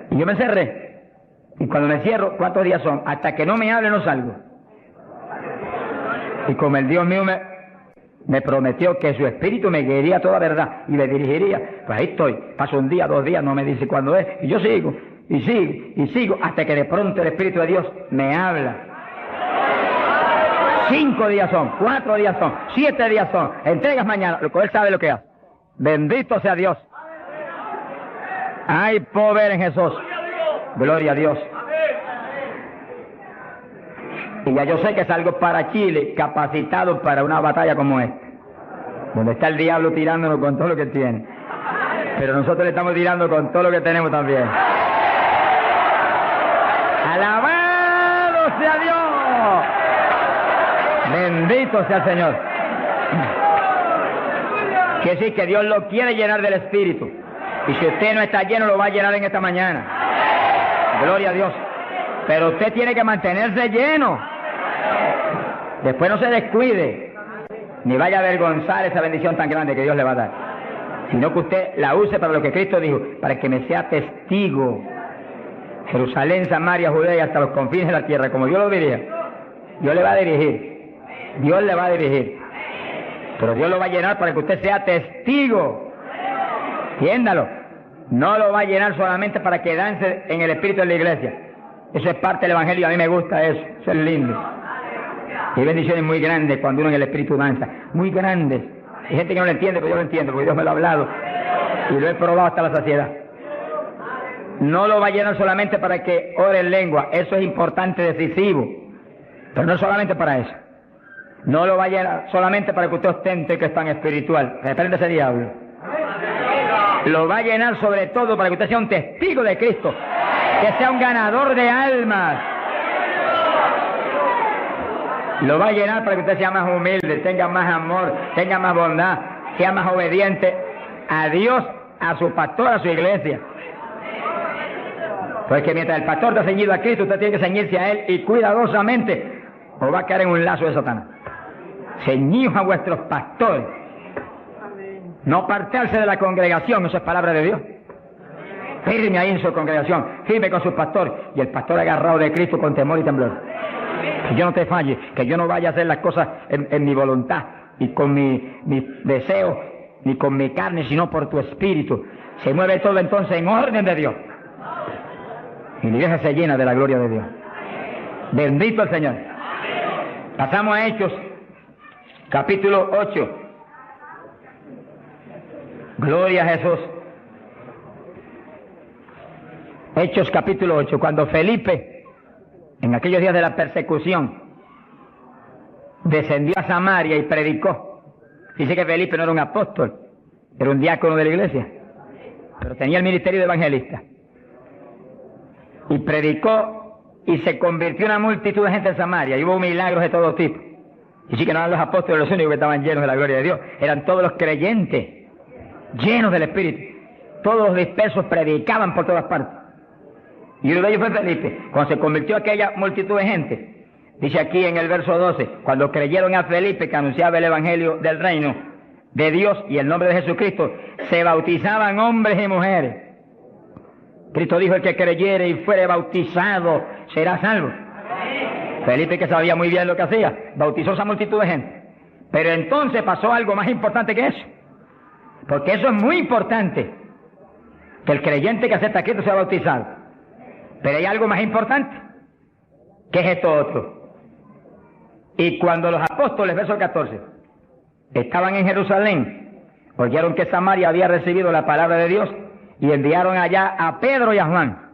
Y yo me encerré. Y cuando me cierro, ¿cuántos días son? Hasta que no me hable, no salgo. Y como el Dios mío me prometió que su espíritu me guiaría toda verdad y me dirigiría, pues ahí estoy. Paso 1 día, 2 días, no me dice cuándo es, y yo sigo. y sigo, hasta que de pronto el Espíritu de Dios me habla. 5 días son, 4 días son, 7 días son, entregas mañana, lo que Él sabe lo que hace. Bendito sea Dios. Hay poder en Jesús. Gloria a Dios. Y ya yo sé que salgo para Chile capacitado para una batalla como esta, donde está el diablo tirándonos con todo lo que tiene, pero nosotros le estamos tirando con todo lo que tenemos también. ¡Alabado sea Dios! Bendito sea el Señor. Que sí, que Dios lo quiere llenar del Espíritu, y si usted no está lleno, lo va a llenar en esta mañana. Gloria a Dios. Pero usted tiene que mantenerse lleno. Después no se descuide, ni vaya a avergonzar esa bendición tan grande que Dios le va a dar, sino que usted la use para lo que Cristo dijo, para que me sea testigo. Jerusalén, Samaria, Judea y hasta los confines de la tierra, como Dios lo diría. Dios le va a dirigir. Dios le va a dirigir. Pero Dios lo va a llenar para que usted sea testigo. Entiéndalo. No lo va a llenar solamente para que dance en el espíritu de la iglesia. Eso es parte del Evangelio, a mí me gusta eso. Eso es lindo. Hay bendiciones muy grandes cuando uno en el espíritu danza. Muy grandes. Hay gente que no lo entiende, pero yo lo entiendo, porque Dios me lo ha hablado. Y lo he probado hasta la saciedad. No lo va a llenar solamente para que ore en lengua. Eso es importante, decisivo. Pero no solamente para eso. No lo va a llenar solamente para que usted ostente que es tan espiritual. Reprende ese diablo. Lo va a llenar sobre todo para que usted sea un testigo de Cristo, que sea un ganador de almas. Lo va a llenar para que usted sea más humilde, tenga más amor, tenga más bondad, sea más obediente a Dios, a su pastor, a su iglesia. Porque mientras el pastor está ceñido a Cristo, usted tiene que ceñirse a Él y cuidadosamente, o va a caer en un lazo de Satanás. Ceñidos a vuestros pastores. No apartarse de la congregación, eso es palabra de Dios. Firme ahí en su congregación, firme con su pastor, y el pastor agarrado de Cristo con temor y temblor. Que yo no te falle, que yo no vaya a hacer las cosas en mi voluntad, y con mi deseo, ni con mi carne, sino por tu espíritu. Se mueve todo entonces en orden de Dios. Y la iglesia se llena de la gloria de Dios. Bendito el Señor. Pasamos a Hechos, capítulo 8. Gloria a Jesús. Hechos capítulo 8, cuando Felipe, en aquellos días de la persecución, descendió a Samaria y predicó. Dice que Felipe no era un apóstol, era un diácono de la iglesia, pero tenía el ministerio de evangelista. Y predicó y se convirtió una multitud de gente en Samaria, y hubo milagros de todo tipo. Y sí que no eran los apóstoles los únicos que estaban llenos de la gloria de Dios, eran todos los creyentes, llenos del Espíritu. Todos los dispersos predicaban por todas partes. Y uno de ellos fue Felipe. Cuando se convirtió aquella multitud de gente, dice aquí en el verso 12, cuando creyeron a Felipe que anunciaba el evangelio del reino de Dios y el nombre de Jesucristo, se bautizaban hombres y mujeres. Cristo dijo, el que creyere y fuere bautizado será salvo. Felipe, que sabía muy bien lo que hacía, bautizó a esa multitud de gente. Pero entonces pasó algo más importante que eso. Porque eso es muy importante, que el creyente que acepta a Cristo sea bautizado. Pero hay algo más importante, que es esto otro. Y cuando los apóstoles, verso 14, estaban en Jerusalén, oyeron que Samaria había recibido la palabra de Dios, y enviaron allá a Pedro y a Juan,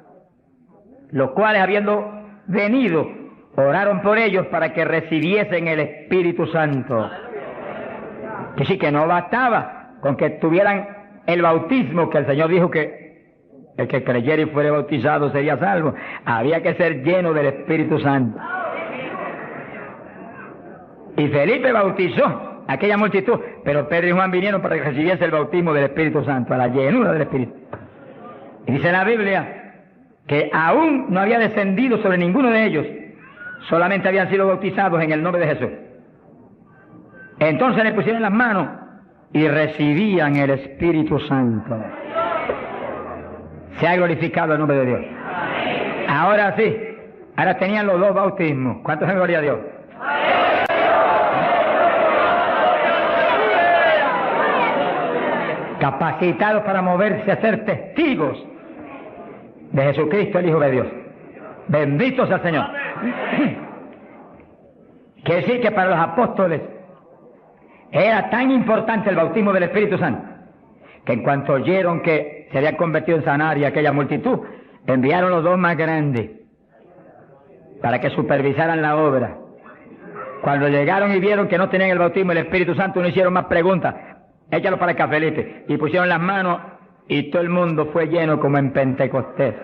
los cuales, habiendo venido, oraron por ellos para que recibiesen el Espíritu Santo. Que sí, que no bastaba con que tuvieran el bautismo, que el Señor dijo que el que creyera y fuera bautizado sería salvo. Había que ser lleno del Espíritu Santo. Y Felipe bautizó a aquella multitud, pero Pedro y Juan vinieron para que recibiese el bautismo del Espíritu Santo, a la llenura del Espíritu. Y dice la Biblia que aún no había descendido sobre ninguno de ellos, solamente habían sido bautizados en el nombre de Jesús. Entonces le pusieron las manos y recibían el Espíritu Santo. Se ha glorificado el nombre de Dios. Ahora sí, ahora tenían los dos bautismos. ¿Cuántos en gloria a Dios? Capacitados para moverse a ser testigos de Jesucristo, el Hijo de Dios. Bendito sea el Señor. Quiere decir que para los apóstoles era tan importante el bautismo del Espíritu Santo, que en cuanto oyeron que se había convertido en Samaria aquella multitud, enviaron los dos más grandes para que supervisaran la obra. Cuando llegaron y vieron que no tenían el bautismo del Espíritu Santo, no hicieron más preguntas. Échalo para acá, Felipe. Y pusieron las manos y todo el mundo fue lleno como en Pentecostés.